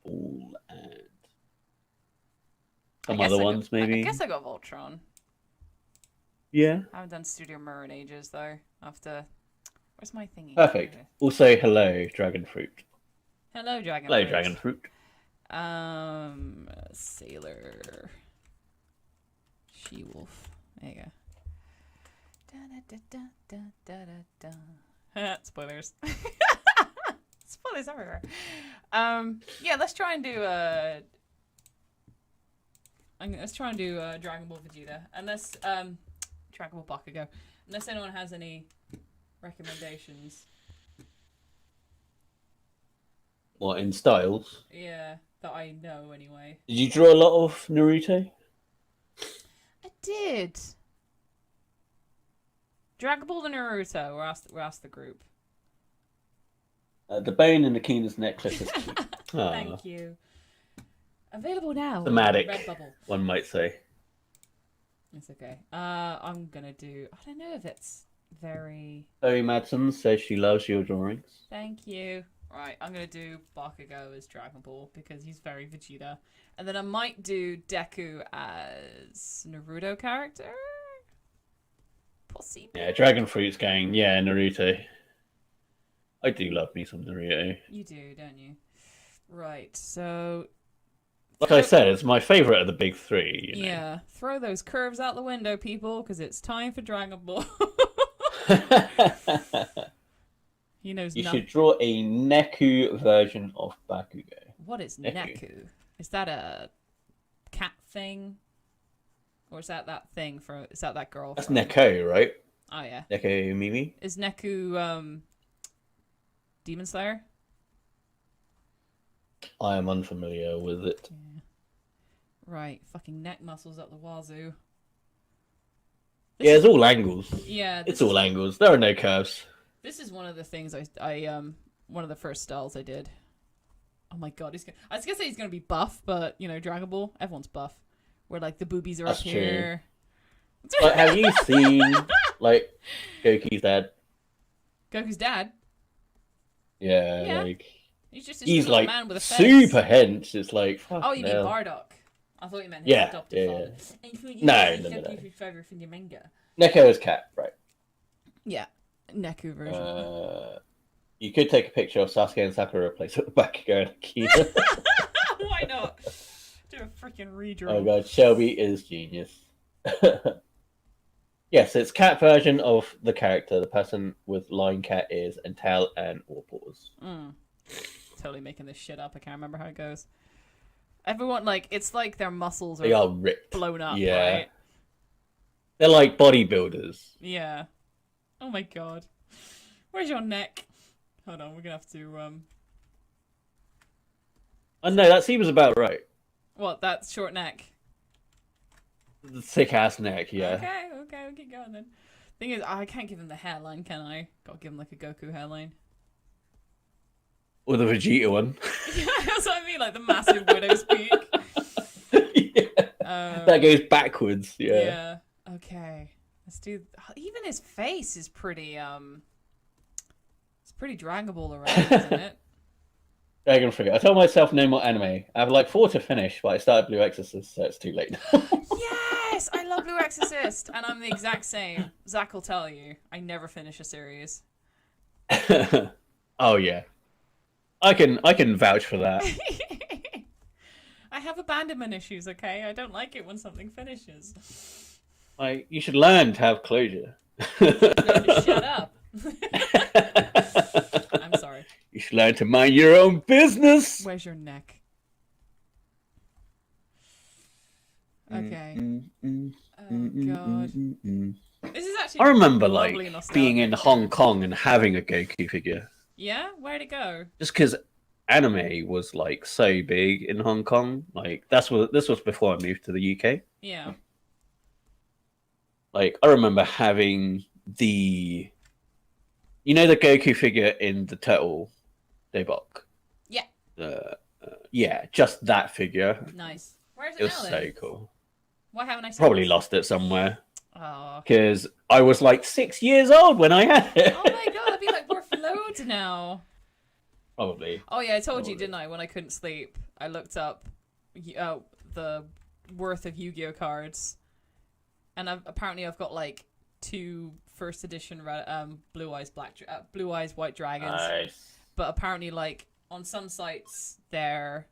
Ball and some other ones, maybe. I guess I got Voltron. Yeah. I haven't done Studio Mirror in ages, though. I have to... Where's my thingy? Perfect. Also, hello, Dragon Fruit. Hello, Dragon Hello, Fruit. Dragon Fruit. Sailor... She-Wolf. There you go. Spoilers. Spoilers everywhere. Yeah, let's try and do Dragon Ball Vegeta. Unless Dragon Ball Bakugo. Unless anyone has any recommendations. What, in styles? Yeah, that I know anyway. Did you draw a lot of Naruto? I did. Dragon Ball and Naruto were asked the group. The bone in Akina's necklace is cute. Thank you. Available now. Thematic, Redbubble. one might say. It's okay. I'm gonna do... I don't know if it's very... Zoe Madsen says she loves your drawings. Thank you. Right, I'm gonna do Bakugo as Dragon Ball because he's very Vegeta. And then I might do Deku as Naruto character? Possibly. Yeah, Dragon Fruit's gang. Yeah, Naruto. I do love me some Naruto. You do, don't you? Right, so... Like I said, it's my favourite of the big three. You know? Yeah, throw those curves out the window, people, because it's time for Dragon Ball. He knows You nothing. should draw a Neku version of Bakugo. What is Neku? Is that a cat thing? Or is that thing for... Is that girl? That's Neko, right? Oh, yeah. Neko Mimi? Is Neku, Demon Slayer? I am unfamiliar with it. Yeah. Right. Fucking neck muscles up the wazoo. Yeah, it's all angles. Yeah, it's all angles. There are no curves. This is one of the things I one of the first styles I did. Oh my god, I was gonna say he's gonna be buff, but you know, Dragon Ball, everyone's buff. Where like the boobies are That's up here. Like, have you seen like Goku's dad? Goku's dad? Yeah, like he's like man with a super hench. It's like oh, you mean hell. Bardock? I thought you meant his adopted father. No. From your manga. Neko is cat, right? Yeah, Neku version. You could take a picture of Sasuke and Sakura, place at the back, going Akira. Why not? Do a freaking redraw. Oh god, Shelby is genius. Yes, it's cat version of the character, the person with line cat ears and tail and all paws. Totally making this shit up. I can't remember how it goes. Everyone, like, it's like their muscles They are ripped. Blown up, yeah. right? They're like bodybuilders. Yeah. Oh my god. Where's your neck? Hold on, we're gonna have to, Oh no, that seems about right. What, that short neck? The thick-ass neck, yeah. Okay, we'll keep going then. Thing is, I can't give him the hairline, can I? Gotta give him, like, a Goku hairline. Or the Vegeta one. Yeah, that's what I mean, like the massive widow's peak. Yeah. That goes backwards, yeah. Yeah. Okay. Let's do... Even his face is pretty, it's pretty Dragon Ball already, isn't it? Dragon Frigate. I told myself no more anime. I have like 4 to finish, but I started Blue Exorcist, so it's too late now. Yes! I love Blue Exorcist! And I'm the exact same. Zach will tell you. I never finish a series. Oh, yeah. I can vouch for that. I have abandonment issues, okay? I don't like it when something finishes. Like, you should learn to have closure. Learn to shut up. I'm sorry. You should learn to mind your own business. Where's your neck? Okay. Oh god. This is actually. I remember like nostalgic. being in Hong Kong and having a Goku figure. Yeah, where'd it go? Just because anime was like so big in Hong Kong. Like this was before I moved to the UK. Yeah. Like I remember having the, you know, the Goku figure in the Turtle Daybok. Yeah. Yeah, just that figure. Nice. Where is it It was now, so then? cool. Why haven't I seen Probably this? lost it somewhere. Oh. Because I was like 6 years old when I had it. Oh my god, that'd be like worth loads now. Probably. Oh yeah, I told you, didn't I? When I couldn't sleep, I looked up the worth of Yu-Gi-Oh cards, and apparently I've got like 2 first edition Blue Eyes White Dragons. Nice. But apparently, like on some sites they're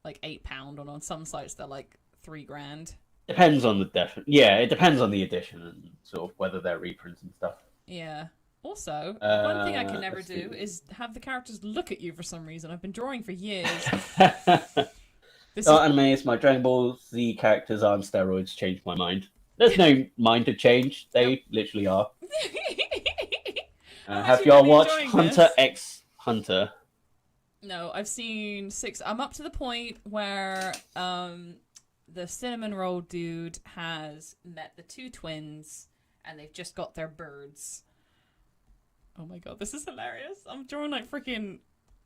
like £8, and on some sites they're like $3,000. Depends on the Yeah, it depends on the edition and sort of whether they're reprints and stuff. Yeah. Also, one thing I can never do is have the characters look at you for some reason. I've been drawing for years. Animes, my Dragon Ball Z characters are on steroids. Changed my mind. There's no mind to change. They literally are. Have y'all watched Hunter x Hunter? No, I've seen 6. I'm up to the point where the cinnamon roll dude has met the 2 twins, and they've just got their birds. Oh my god, this is hilarious. I'm drawing like freaking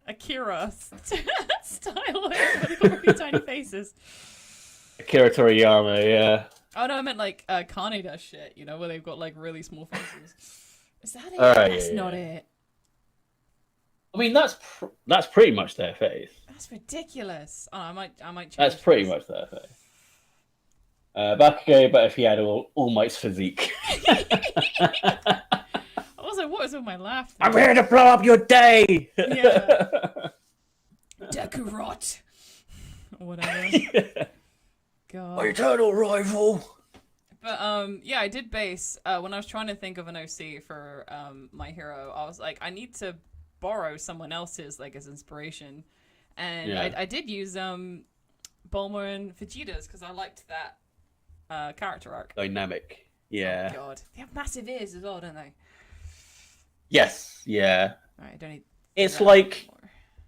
Akira style here, but they've got really tiny faces. Akira Toriyama, yeah. Oh no, I meant like Kane does shit, you know, where they've got like really small faces. Is that it? That's not it. I mean, that's pretty much their face. That's ridiculous. Oh, I might change. That's pretty much their face. Bakugo, but if he had all Might's physique. Also, what is with my laugh? I'm here to blow up your day! Yeah. Dekurot. Whatever. Yeah. God. My eternal rival. But yeah, I did base when I was trying to think of an OC for my hero. I was like, I need to borrow someone else's like as inspiration, and I did use Bulma and Vegeta's because I liked that character arc. Dynamic. Yeah. Oh god, they have massive ears as well, don't they? Yes. Yeah. Alright, I don't need. It's like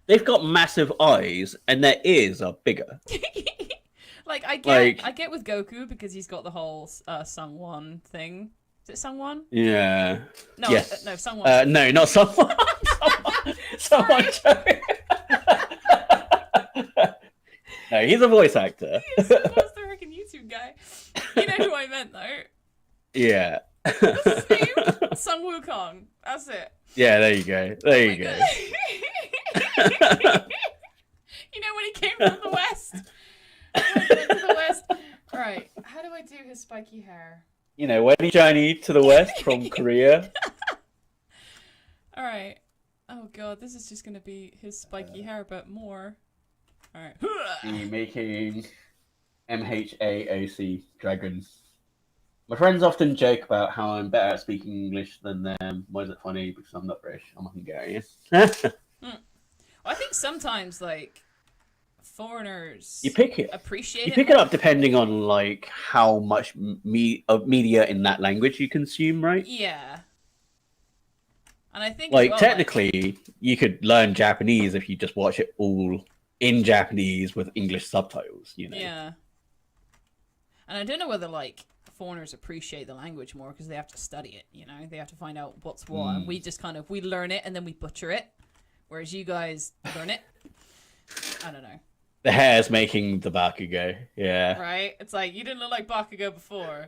they've got massive eyes and their ears are bigger. Like I get with Goku because he's got the whole Sungwon thing. Is it Sungwon? Yeah. No, yes. no, Sungwon. No, not Sungwon. Someone. No, he's a voice actor. He's the freaking YouTube guy. You know who I meant though. Yeah. What's his name? Sung Wukong. That's it. Yeah, there you go. There you go. You know when he came from the West. To the West. Right. How do I do his spiky hair? You know, when he journeyed to the West from Korea. All right. Oh god, this is just gonna be his spiky hair, but more. All right. Be making MHAOC dragons. My friends often joke about how I'm better at speaking English than them. Why is it funny? Because I'm not British. I'm a Hungarian. I think sometimes like foreigners appreciate it up depending on like how much media in that language you consume, right? Yeah. And I think like technically you could learn Japanese if you just watch it all in Japanese with English subtitles, you know. Yeah. And I don't know whether like foreigners appreciate the language more because they have to study it, you know. They have to find out what's what, and we just we learn it and then we butcher it, whereas you guys learn it. I don't know. The hair's making the Bakugo, yeah. Right? It's like, you didn't look like Bakugo before.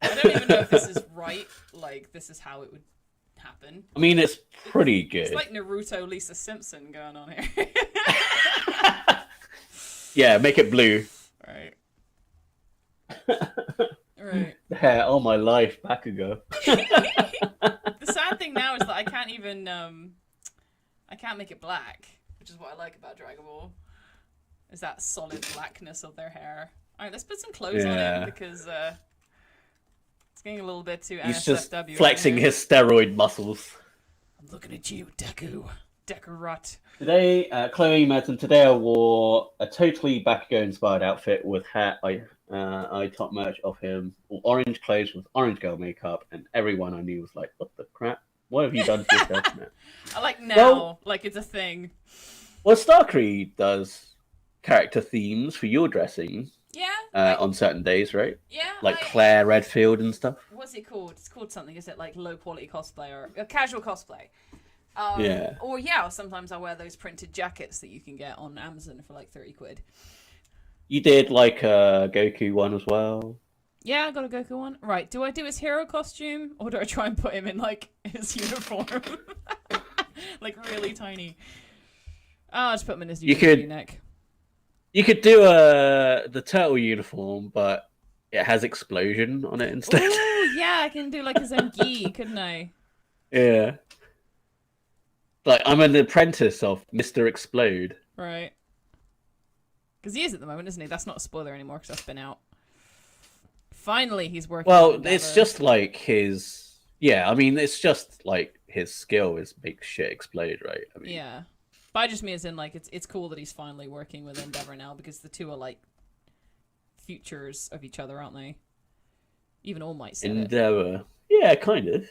I don't even know if this is right. Like, this is how it would happen. I mean, it's pretty good. It's like Naruto Lisa Simpson going on here. Yeah, make it blue. Right. Right. The hair, all my life, Bakugo. The sad thing now is that I can't even, I can't make it black, which is what I like about Dragon Ball. Is that solid blackness of their hair. Alright, let's put some clothes on him because it's getting a little bit too He's NSFW. just flexing his steroid muscles. I'm looking at you, Deku. Deku Rut. Today, Chloe Madsen, today I wore a totally Bakugo-inspired outfit with hat. I top merch of him, orange clothes with orange girl makeup, and everyone I knew was like, what the crap? What have you done to yourself, man? I like now, like it's a thing. Well, Starkyrie does character themes for your dressing. Yeah. On certain days, right? Yeah. Like Claire Redfield and stuff. What's it called? It's called something. Is it like low quality cosplay or casual cosplay? Yeah. Or yeah, sometimes I wear those printed jackets that you can get on Amazon for like 30 quid. You did like a Goku one as well. Yeah, I got a Goku one. Right, do I do his hero costume or do I try and put him in like his uniform? Like really tiny. I'll just put him in his neck. You could do the turtle uniform, but it has explosion on it instead. Oh yeah, I can do like his own gi, couldn't I? Yeah. Like I'm an apprentice of Mr. Explode. Right. Because he is at the moment, isn't he? That's not a spoiler anymore because that's been out. Finally, he's working. Well, it's just like his. Yeah, I mean, it's just like his skill is make shit explode, right? I mean, yeah. But I just mean as in like it's cool that he's finally working with Endeavor now because the two are like futures of each other, aren't they? Even All Might said Endeavor. Yeah, kind of.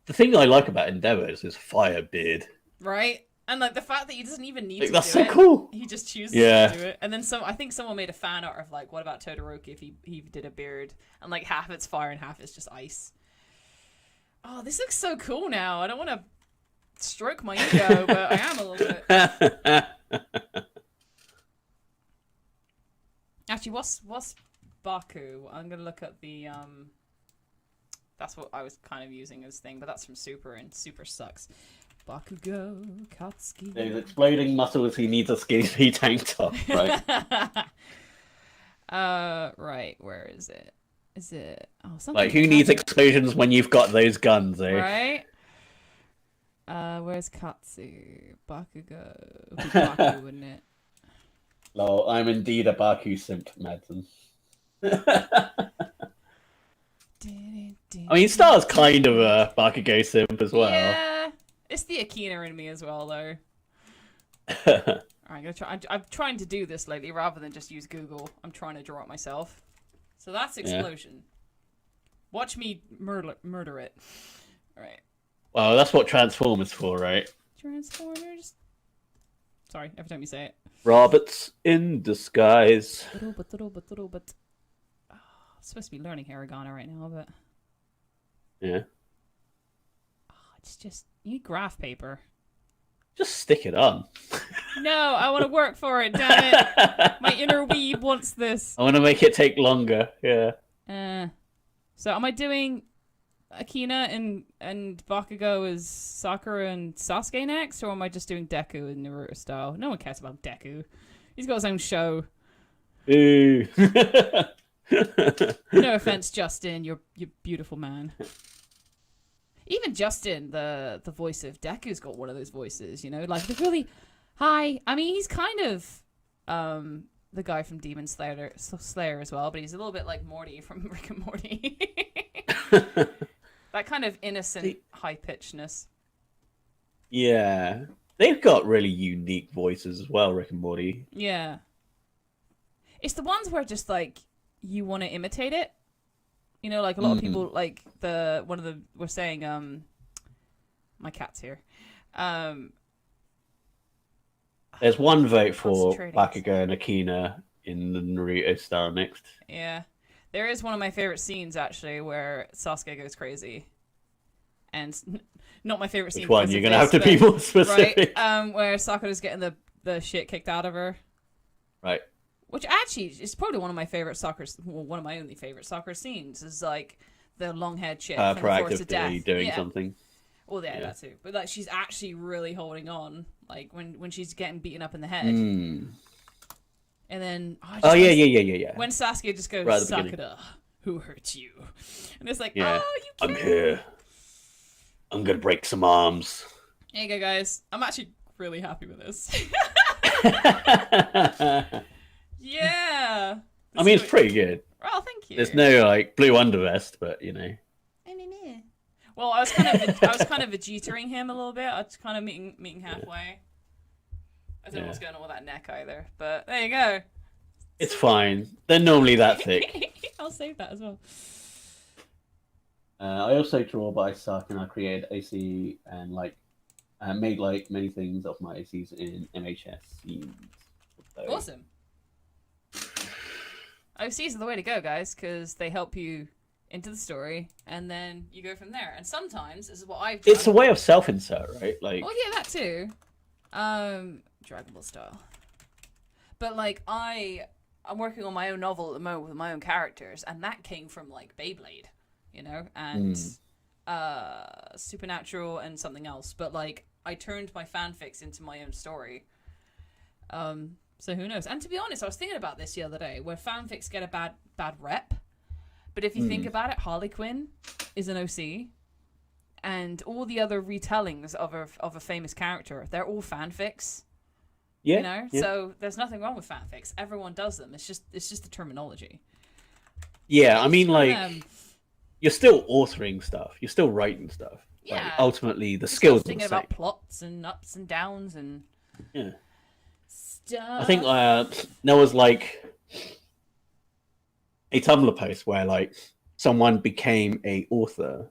The thing I like about Endeavor is his fire beard. Right? And like the fact that he doesn't even need to that's do so it. Cool. He just chooses to do it. And then I think someone made a fan art of like, what about Todoroki if he did a beard? And like half it's fire and half it's just ice. Oh, this looks so cool now. I don't want to stroke my ego, but I am a little bit. Actually, what's Baku? I'm gonna look at the that's what I was kind of using as thing, but that's from Super, and Super sucks. Bakugo Katsuki. Those exploding muscles. He needs a skinny tank top, right? Right. Where is it? Is it? Oh, something. Like who needs explosions when you've got those guns, eh? Right. Where's Katsu? Bakugo. It'd be Baku, wouldn't it? Lol, I'm indeed a Baku simp, Madsen. I mean, Star's kind of a Bakugo simp as well. Yeah, it's the Akina in me as well, though. I'm gonna try. I'm trying to do this lately rather than just use Google. I'm trying to draw it myself. So that's explosion. Yeah. Watch me murder it. All right. Well, that's what Transformers for, right? Transformers. Sorry, every time you say it. Roberts in disguise. It's supposed to be learning hiragana right now, but Yeah. it's just you need graph paper. Just stick it on. No, I want to work for it. Damn it! My inner weeb wants this. I want to make it take longer. Yeah. So am I doing Akina and Bakugo as Sakura and Sasuke next, or am I just doing Deku in Naruto style? No one cares about Deku. He's got his own show. Ooh. No offense, Justin. You're beautiful man. Even Justin, the voice of Deku's got one of those voices, you know, like the really high. I mean, he's kind of the guy from Demon Slayer as well, but he's a little bit like Morty from Rick and Morty. That kind of innocent high pitchedness. Yeah, they've got really unique voices as well, Rick and Morty. Yeah, it's the ones where just like you want to imitate it. You know, like a lot of people, like we're saying, my cat's here. There's one vote for Bakugo and Akina in the Naruto style next. Yeah. There is one of my favorite scenes, actually, where Sasuke goes crazy. And not my favorite scene. Which one? You're going to have to be more specific. Right, where Sakura's getting the shit kicked out of her. Right. Which actually is probably one of my favorite one of my only favorite soccer scenes is like the long-haired chick from the Force of Death doing something. Well, yeah, that too. But like, she's actually really holding on. Like when she's getting beaten up in the head. And then yeah. When Sasuke just goes, Sakura, who hurt you? And it's like, oh, you can't. I'm here. I'm gonna break some arms. There you go, guys. I'm actually really happy with this. Yeah. I mean, it's pretty good. Oh, thank you. There's no like blue undervest, but you know. Well, I was kind of Vegetaing him a little bit. I was kind of meeting halfway. I don't know what's going on with that neck either, but there you go. It's fine. They're normally that thick. I'll save that as well. I also draw by Suck, and I created AC and made like many things of my ACs in MHS scenes. So. Awesome. OCs are the way to go, guys, because they help you into the story, and then you go from there. And sometimes this is what I've done. It's a way of self-insert, right? Like, well, yeah, that too. Dragon Ball style. But like, I'm working on my own novel at the moment with my own characters, and that came from like Beyblade, you know, and Supernatural and something else. But like, I turned my fanfics into my own story. So who knows? And to be honest, I was thinking about this the other day, where fanfics get a bad rep. But if you think about it, Harley Quinn is an OC, and all the other retellings of a famous character, they're all fanfics. Yeah. You know? Yeah. So there's nothing wrong with fanfics. Everyone does them. It's just the terminology. Yeah, I mean, like, you're still authoring stuff. You're still writing stuff. Yeah. Like, ultimately, the skills are the same. Thinking about plots and ups and downs and stuff. I think there was like a Tumblr post where like someone became a author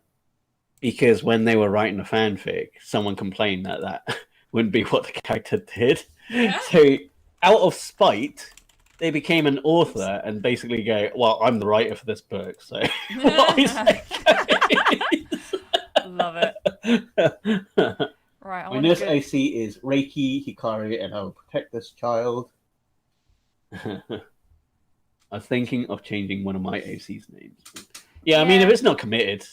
because when they were writing a fanfic, someone complained that wouldn't be what the character did. Yeah. So out of spite, they became an author and basically go, well, I'm the writer for this book, so love it. Right, my next AC is Reiki Hikaru, and I will protect this child. I'm thinking of changing one of my AC's names. Yeah, I mean, if it's not committed,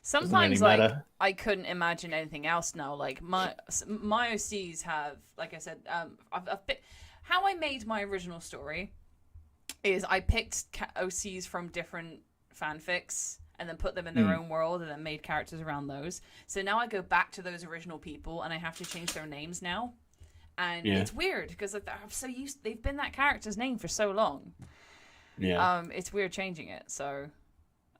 sometimes really like I couldn't imagine anything else now. Like my OCs have, like I said, how I made my original story is I picked OCs from different fanfics and then put them in their own world and then made characters around those. So now I go back to those original people and I have to change their names now. And it's weird because I'm so used, they've been that character's name for so long. Yeah. It's weird changing it. So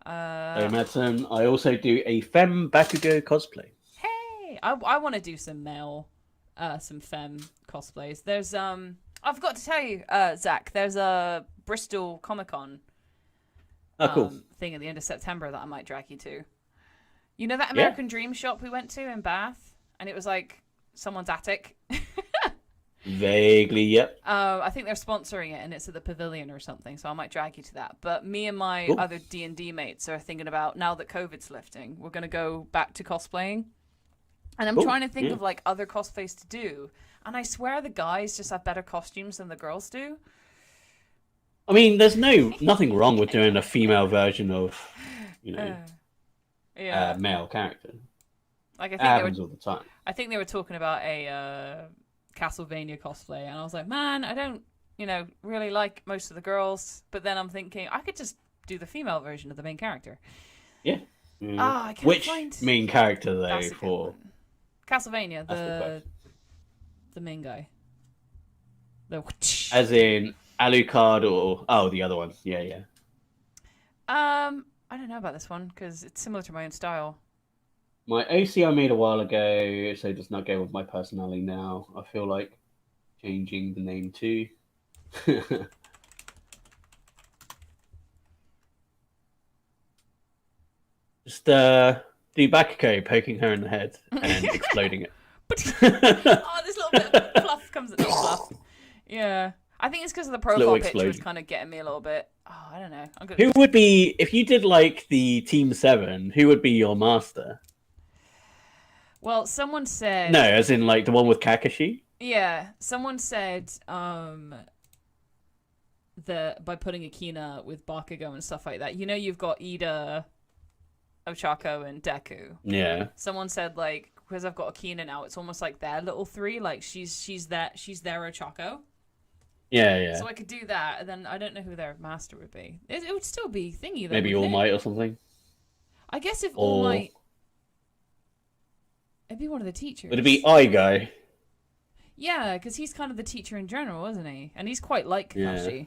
Madsen, I also do a Femme Bakugo cosplay. Hey, I want to do some femme cosplays. There's I forgot to tell you, Zach, there's a Bristol Comic-Con thing at the end of September that I might drag you to. You know that American Dream shop we went to in Bath? And it was like someone's attic. Vaguely, yep. I think they're sponsoring it, and it's at the Pavilion or something. So I might drag you to that. But me and my other D&D mates are thinking about, now that COVID's lifting, we're gonna go back to cosplaying. And I'm trying to think of like other cosplays to do. And I swear the guys just have better costumes than the girls do. I mean, there's nothing wrong with doing a female version of, male character. Like, I think happens all the time. I think they were talking about a Castlevania cosplay, and I was like, man, I don't, really like most of the girls. But then I'm thinking, I could just do the female version of the main character. Yeah. I can't Which find... main character though for Castlevania? The main guy. As in Alucard or the other one? Yeah. I don't know about this one because it's similar to my own style. My OC I made a while ago, so it does not go with my personality now. I feel like changing the name too. Just do Bakako poking her in the head and exploding it. Oh, this little bit of fluff comes at the fluff. Yeah. I think it's because of the profile picture was kind of getting me a little bit. Oh, I don't know. Who would be, if you did like the Team 7, who would be your master? Well, someone said... No, as in like the one with Kakashi? Yeah. Someone said by putting Akina with Bakugo and stuff like that. You've got Ida, Ochako, and Deku. Yeah. Someone said, like, because I've got Akina now, it's almost like their little three. Like, she's their Ochako. Yeah. So I could do that, and then I don't know who their master would be. It would still be Thingy, though. Maybe All Might or something? I guess if All Might... It'd be one of the teachers. Would it be Igo? Yeah, because he's kind of the teacher in general, isn't he? And he's quite like Kakashi.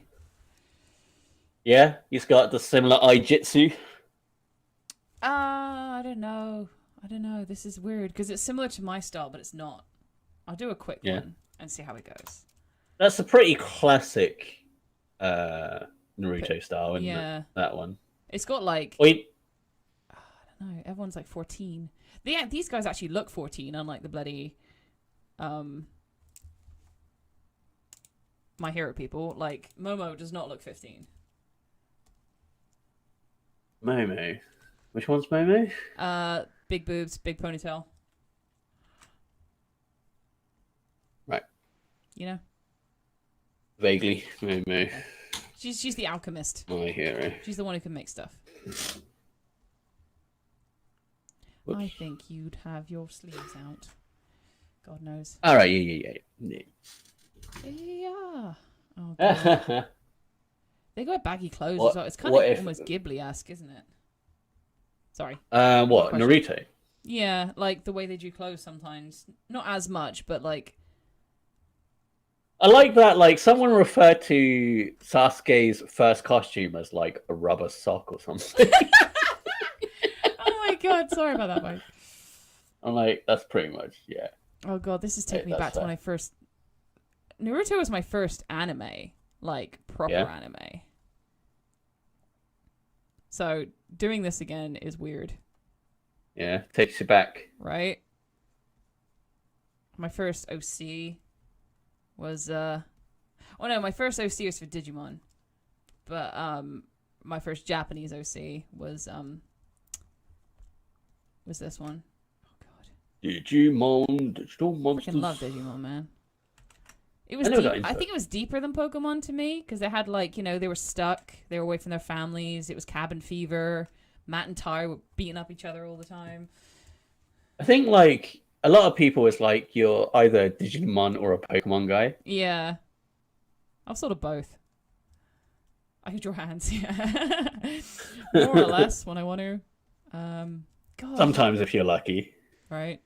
Yeah, he's got the similar Ijitsu. I don't know. This is weird, because it's similar to my style, but it's not. I'll do a quick one and see how it goes. That's a pretty classic Naruto style, isn't it? That one. It's got like... Wait. I don't know. Everyone's like 14. These guys actually look 14, unlike the bloody... My Hero people. Like, Momo does not look 15. Momo? Which one's Momo? Big boobs, big ponytail. Right. Vaguely, Momo. She's the alchemist. My hero. She's the one who can make stuff. Whoops. I think you'd have your sleeves out. God knows. All right, yeah. Yeah. Oh, God. They got baggy clothes as well. It's kind of almost Ghibli-esque, isn't it? Sorry. What? Naruto? Yeah, like the way they do clothes sometimes. Not as much, but like... I like that, like, someone referred to Sasuke's first costume as, like, a rubber sock or something. Oh my God, sorry about that, Mike. I'm like, that's pretty much, yeah. Oh God, this is taking me back to when I first... Naruto was my first anime, like, proper anime. So, doing this again is weird. Yeah, takes you back. Right? My first OC was, my first OC was for Digimon. But, my first Japanese OC was this one. Oh, God. Digimon, Digital Monsters. I love Digimon, man. It was deep. I think it was deeper than Pokemon to me, because they had, like, they were stuck. They were away from their families. It was cabin fever. Matt and Ty were beating up each other all the time. I think, like, a lot of people is like, you're either a Digimon or a Pokemon guy. Yeah. I'm sort of both. I can draw hands, yeah. More or less when I want to. God. Sometimes if you're lucky. Right.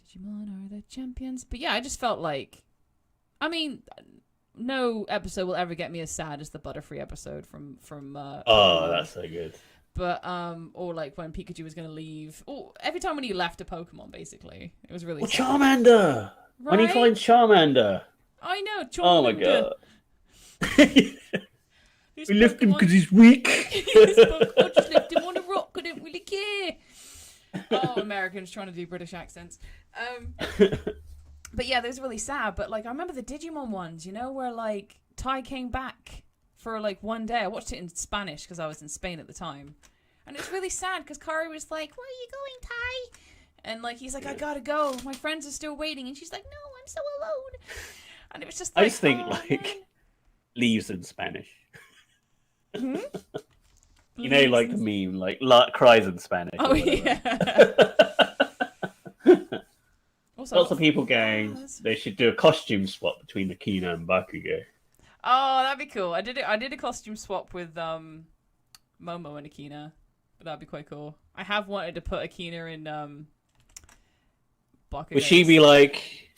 Digimon are the champions. But yeah, I just felt like... I mean, no episode will ever get me as sad as the Butterfree episode from oh, that's so good. But, or like when Pikachu was going to leave. Oh, every time when he left a Pokemon, basically. It was really sad. Charmander! Right? When he finds Charmander. I know, Charmander. Oh my God. We left him because he's weak. I just left him on a rock. I didn't really care. Oh, Americans trying to do British accents. But yeah, those are really sad. But like, I remember the Digimon ones, you know, where like Tai came back for like one day. I watched it in Spanish because I was in Spain at the time, and it's really sad because Kari was like, "Where are you going, Tai?" And like he's like, "I gotta go. My friends are still waiting." And she's like, "No, I'm so alone." And it was just like, I just think oh, like man. leaves in Spanish. Hmm? You know, like the meme, like cries in Spanish. Oh yeah. Also, Lots of people going, they should do a costume swap between Akina and Bakugo. Oh, that'd be cool. I did a costume swap with Momo and Akina. But that'd be quite cool. I have wanted to put Akina in Bakugo. Would she be like,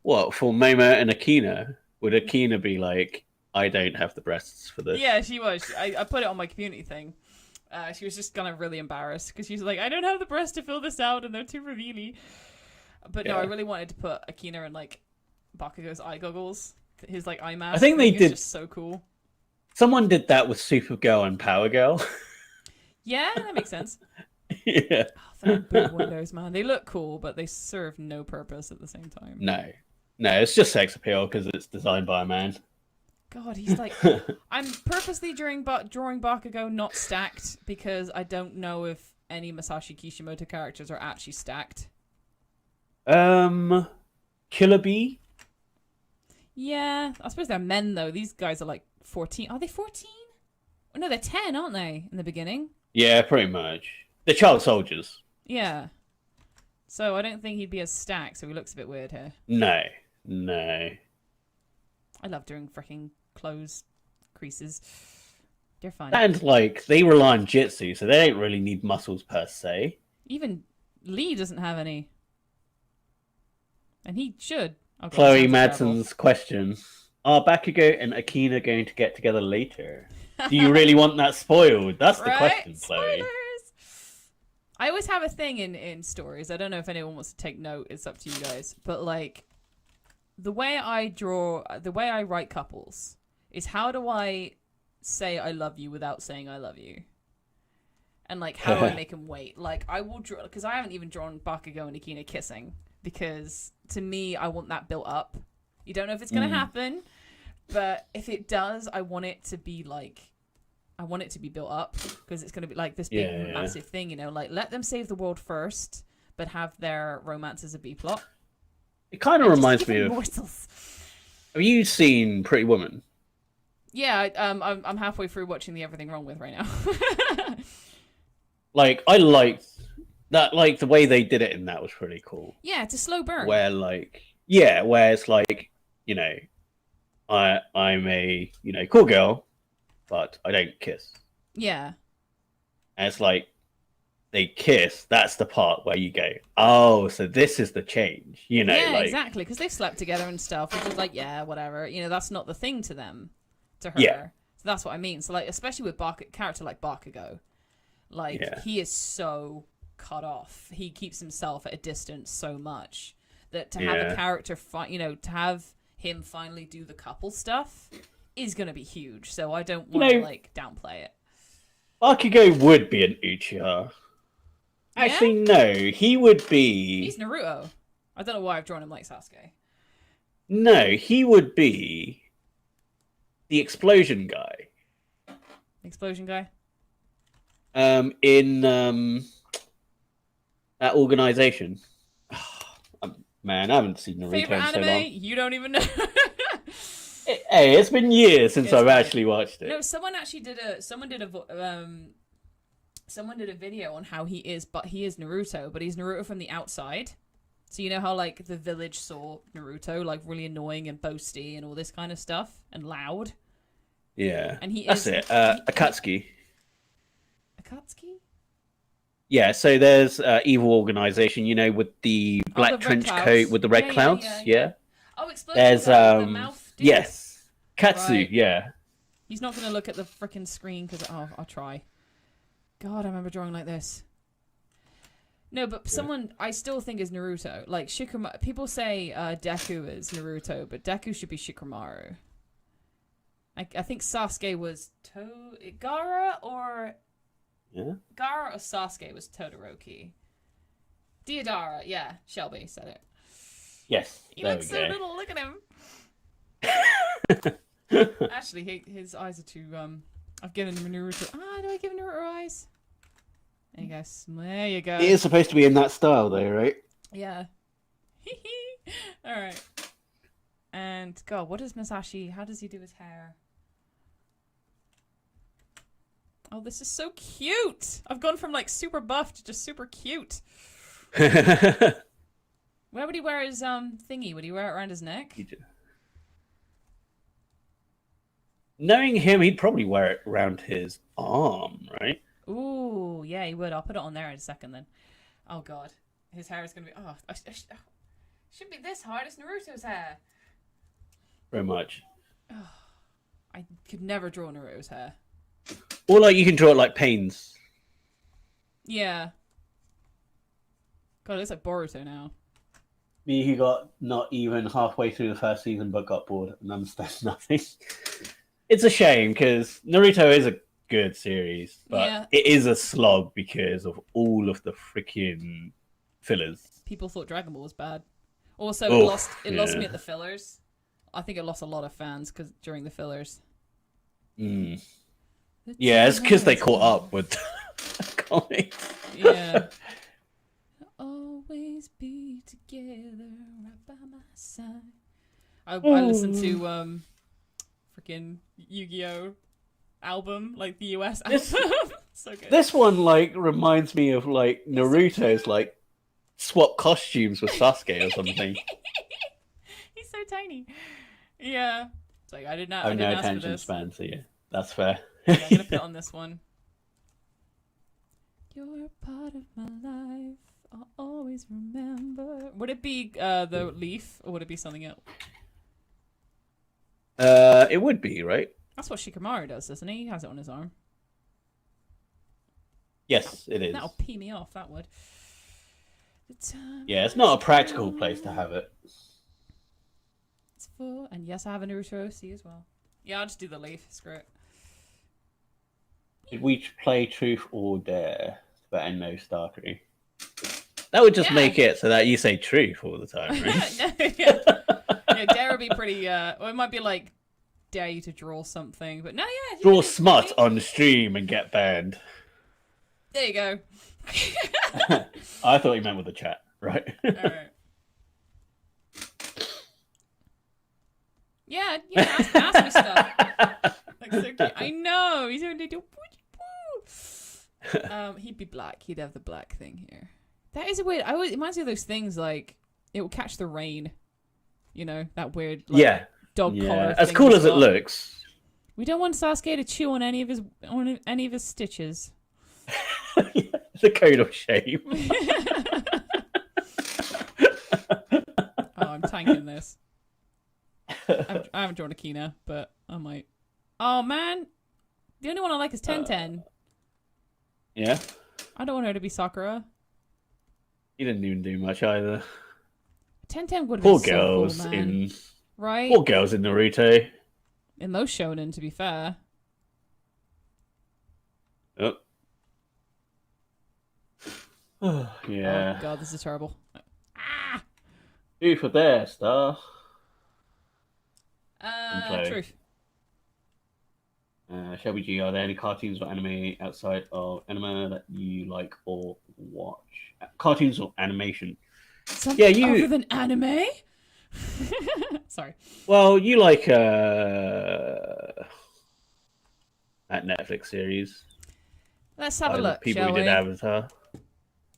what, for Momo and Akina? Would Akina be like, I don't have the breasts for this? Yeah, she was. I put it on my community thing. She was just kind of really embarrassed because she's like, I don't have the breasts to fill this out and they're too revealy. But no, I really wanted to put Akina in like Bakugo's eye goggles, his like eye mask. I think they did. Just so cool. Someone did that with Supergirl and Power Girl. Yeah, that makes sense. Yeah. Oh, big windows, man. They look cool, but they serve no purpose at the same time. No, it's just sex appeal because it's designed by a man. God, he's like, I'm purposely drawing Bakugo not stacked because I don't know if any Masashi Kishimoto characters are actually stacked. Killer Bee? Yeah, I suppose they're men though. These guys are like 14. Are they 14? Oh, no, they're 10, aren't they, in the beginning? Yeah, pretty much. They're child soldiers. Yeah. So I don't think he'd be as stacked, so he looks a bit weird here. No. I love doing freaking clothes creases. They're fun. And, like, they rely on jitsu, so they don't really need muscles per se. Even Lee doesn't have any. And he should. Okay, Chloe Madsen's question. Are Bakugo and Akina going to get together later? Do you really want that spoiled? That's the question, Chloe. Spoilers! I always have a thing in stories. I don't know if anyone wants to take note. It's up to you guys. But, like, the way I write couples is how do I say I love you without saying I love you? And, like, how do I make them wait? Like, I will draw... Because I haven't even drawn Bakugo and Akina kissing. Because, to me, I want that built up. You don't know if it's going to happen. But if it does, I want it to be, like... I want it to be built up. Because it's going to be, like, this big, massive thing, you know? Like, let them save the world first, but have their romance as a B-plot. It kind of reminds me of... Morsels. Have you seen Pretty Woman? Yeah, I'm halfway through watching the Everything Wrong With right now. Like, I liked that, like, the way they did it in that was pretty cool. Yeah, it's a slow burn. Where, like, where it's like, you know, I'm a, you know, cool girl, but I don't kiss. Yeah. And it's like, they kiss, that's the part where you go, oh, so this is the change, you know? Yeah, like... exactly, because they've slept together and stuff, which is like, yeah, whatever. You know, that's not the thing to them, to her. Yeah. So that's what I mean. So, like, especially with a character like Bakugo, like, he is so cut off. He keeps himself at a distance so much that to have a character, you know, to have him finally do the couple stuff is going to be huge. So I don't want to, like, downplay it. Bakugo would be an Uchiha. Actually, no, he would be... He's Naruto. I don't know why I've drawn him like Sasuke. No, he would be the explosion guy. Explosion guy? In that organization. Man, I haven't seen Naruto Favorite in so anime? long. You don't even know. Hey, it's been years since I've actually watched it. No, someone did a video on how he is Naruto, but he's Naruto from the outside. So you know how, like, the village saw Naruto, like, really annoying and boasty and all this kind of stuff, and loud? Yeah. And That's it. Akatsuki. Akatsuki? Yeah, so there's evil organization, you know, with the black trench coat with the red clouds. Yeah. Oh, explosion. There's the mouth dude. yes, Katsu. Right. Yeah. He's not going to look at the freaking screen because I'll try. God, I remember drawing like this. No, but someone I still think is Naruto. Like Shikamaru. People say Deku is Naruto, but Deku should be Shikamaru. I think Sasuke was Gaara or Gaara or Sasuke was Todoroki. Deodara, yeah, Shelby said it. Yes. He looks so little. Look at him. Actually, his eyes are too. I've given him Naruto. Do I give Naruto eyes? There you go. There you go. It is supposed to be in that style, though, right? Yeah. All right. And God, what does Masashi? How does he do his hair? Oh, this is so cute. I've gone from like super buff to just super cute. Where would he wear his thingy? Would he wear it around his neck? Knowing him, he'd probably wear it around his arm, right? Ooh, yeah, he would. I'll put it on there in a second then. Oh God, his hair is gonna be. Oh, shouldn't be this hard. It's Naruto's hair. Very much. Oh, I could never draw Naruto's hair. Or like you can draw it like Pains. Yeah. God, it looks like Boruto now. Me, who got not even halfway through the first season but got bored and understands nothing. It's a shame because Naruto is a good series, but it is a slog because of all of the freaking fillers. People thought Dragon Ball was bad. Also, it lost me at the fillers. I think it lost a lot of fans during the fillers. Mm. Yeah, it's because they caught up with comics. Yeah. Always be together right by my side. I listened to freaking Yu-Gi-Oh album, like the US album. So good. This one like reminds me of like Naruto's like swap costumes with Sasuke or something. He's so tiny. Yeah. It's like I did not. I have no ask for attention this. span, so yeah, that's fair. Yeah, I'm gonna put on this one. You're a part of my life. I'll always remember. Would it be the leaf, or would it be something else? It would be, right? That's what Shikamaru does, doesn't he? He has it on his arm. Yes, it is. That'll pee me off, that would. Yeah, it's not a practical place to have it. It's for... And yes, I have a Naruto OC as well. Yeah, I'll just do the leaf. Screw it. Did we play Truth or Dare? But I know Starkyrie. That would just make it so that you say truth all the time, right? Yeah, Dare would be pretty... Or it might be like, dare you to draw something. But no, yeah. Draw smut on the stream and get banned. There you go. I thought you meant with the chat, right? Alright. Yeah, ask me stuff. Like, so cute. I know. He's only do. He'd be black. He'd have the black thing here. That is a weird. It reminds me of those things like it will catch the rain. You know that weird. Like, dog collar. As cool as it looks. We don't want Sasuke to chew on any of his stitches. The code of shame. Oh, I'm tanking this. I haven't drawn Akina, but I might. Oh man, the only one I like is 1010. Yeah. I don't want her to be Sakura. He didn't even do much either. 1010 would have Poor been so girls cool, man. in right. Poor girls in Naruto. In most shonen, to be fair. Oh. Yeah. Oh god, this is terrible. Ah. Who for their stuff? Truth. Shelby G, are there any cartoons or anime outside of anime that you like or watch? Cartoons or animation? Something other than anime? Sorry. Well, you like that Netflix series. Let's have a look, people shall who we? did Avatar.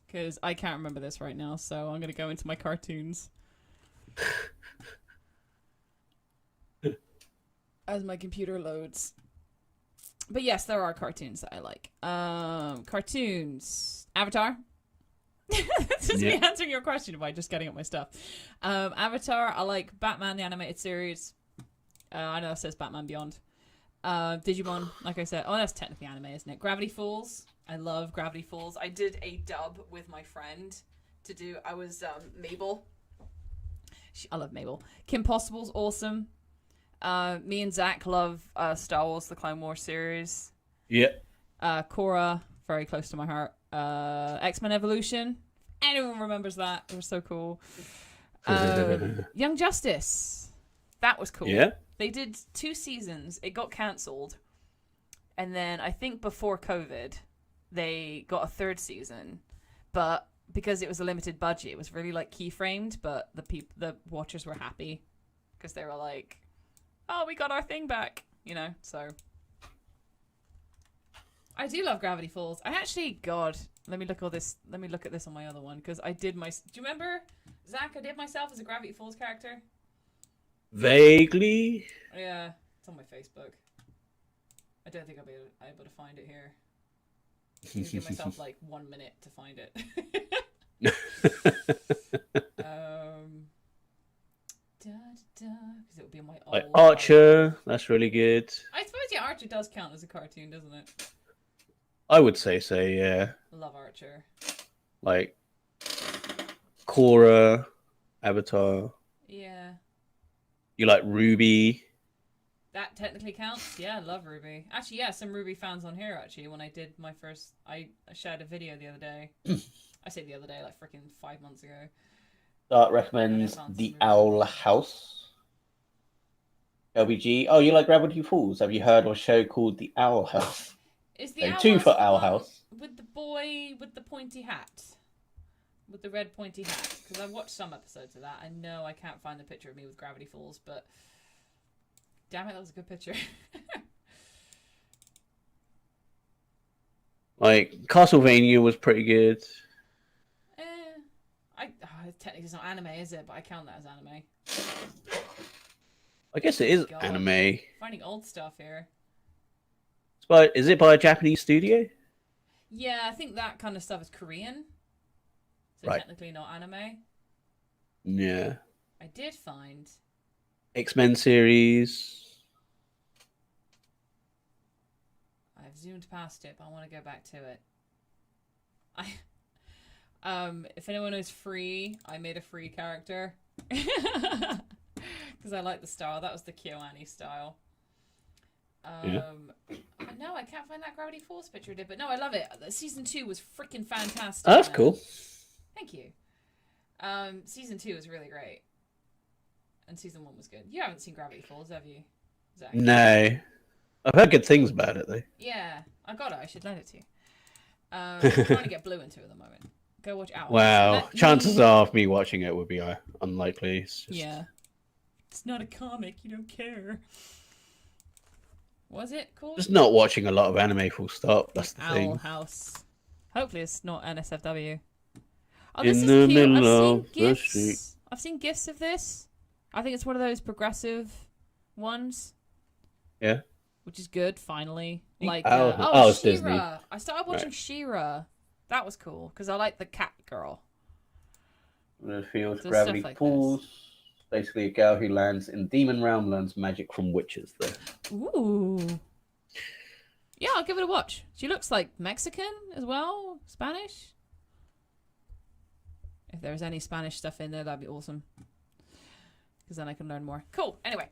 Because I can't remember this right now, so I'm going to go into my cartoons. As my computer loads. But yes, there are cartoons that I like. Cartoons. Avatar. This is me answering your question by just getting up my stuff. Avatar, I like Batman, the animated series. I know it says Batman Beyond. Digimon, like I said. Oh, that's technically anime, isn't it? Gravity Falls. I love Gravity Falls. I did a dub with my friend to do. I was Mabel. I love Mabel. Kim Possible's awesome. Me and Zach love Star Wars: The Clone Wars series. Yeah. Korra, very close to my heart. X-Men Evolution. Anyone remembers that? It was so cool. Young Justice. That was cool. Yeah. They did 2 seasons. It got cancelled. And then I think before COVID, they got a 3rd season. But because it was a limited budget, it was really like keyframed, but the watchers were happy because they were like, "Oh, we got our thing back," you know. So I do love Gravity Falls. I actually, God, let me look at this on my other one because I did my. Do you remember, Zach? I did myself as a Gravity Falls character. Vaguely. Yeah, it's on my Facebook. I don't think I'll be able to find it here. I'll give myself like 1 minute to find it. Because it would be on my old Like Archer, that's really good. I suppose Archer does count as a cartoon, doesn't it? I would say so, yeah. Love Archer. Like Korra, Avatar. Yeah. You like Ruby? That technically counts. Yeah, I love Ruby. Actually, yeah, some Ruby fans on here. Actually, when I did my first, I shared a video the other day. I say the other day, like freaking 5 months ago. That recommends The Owl House. LBG. Oh, you like Gravity Falls? Have you heard of a show called The Owl House? Is the Owl two House for Owl House with the boy with the pointy hat, with the red pointy hat? Because I watched some episodes of that. I know I can't find the picture of me with Gravity Falls, but damn it, that was a good picture. Like Castlevania was pretty good. Technically it's not anime, is it? But I count that as anime. I guess it is anime. Finding old stuff here. Is it by a Japanese studio? Yeah, I think that kind of stuff is Korean. So right. Technically not anime. Yeah. I did find X-Men series. I've zoomed past it, but I want to go back to it. If anyone knows Free, I made a Free character. Because I like the style. That was the KyoAni style. No, I can't find that Gravity Falls picture I did, but no, I love it. Season 2 was freaking fantastic. Oh, that's cool. Thank you. Season 2 was really great. And season 1 was good. You haven't seen Gravity Falls, have you, Zach? No. I've heard good things about it, though. Yeah, I got it. I should lend it to you. I'm trying to get Blue into it at the moment. Go watch Owl. Wow. Chances are of me watching it would be unlikely. It's just... Yeah. It's not a comic. You don't care. Was it cool? Just not watching a lot of anime, full stop. That's the thing. Owl House. Hopefully it's not NSFW. Oh, In this is the cute. middle I've seen GIFs. I've seen GIFs of this. I think it's one of those progressive ones. Yeah. Which is good, finally. Like, it's She-Ra. Disney. I started watching She-Ra. That was cool, because I like the cat girl. The field So Gravity stuff like Falls. this. Basically, a girl who lands in Demon Realm learns magic from witches there. Ooh. Yeah, I'll give it a watch. She looks like Mexican as well. Spanish. If there's any Spanish stuff in there, that'd be awesome. Because then I can learn more. Cool. Anyway.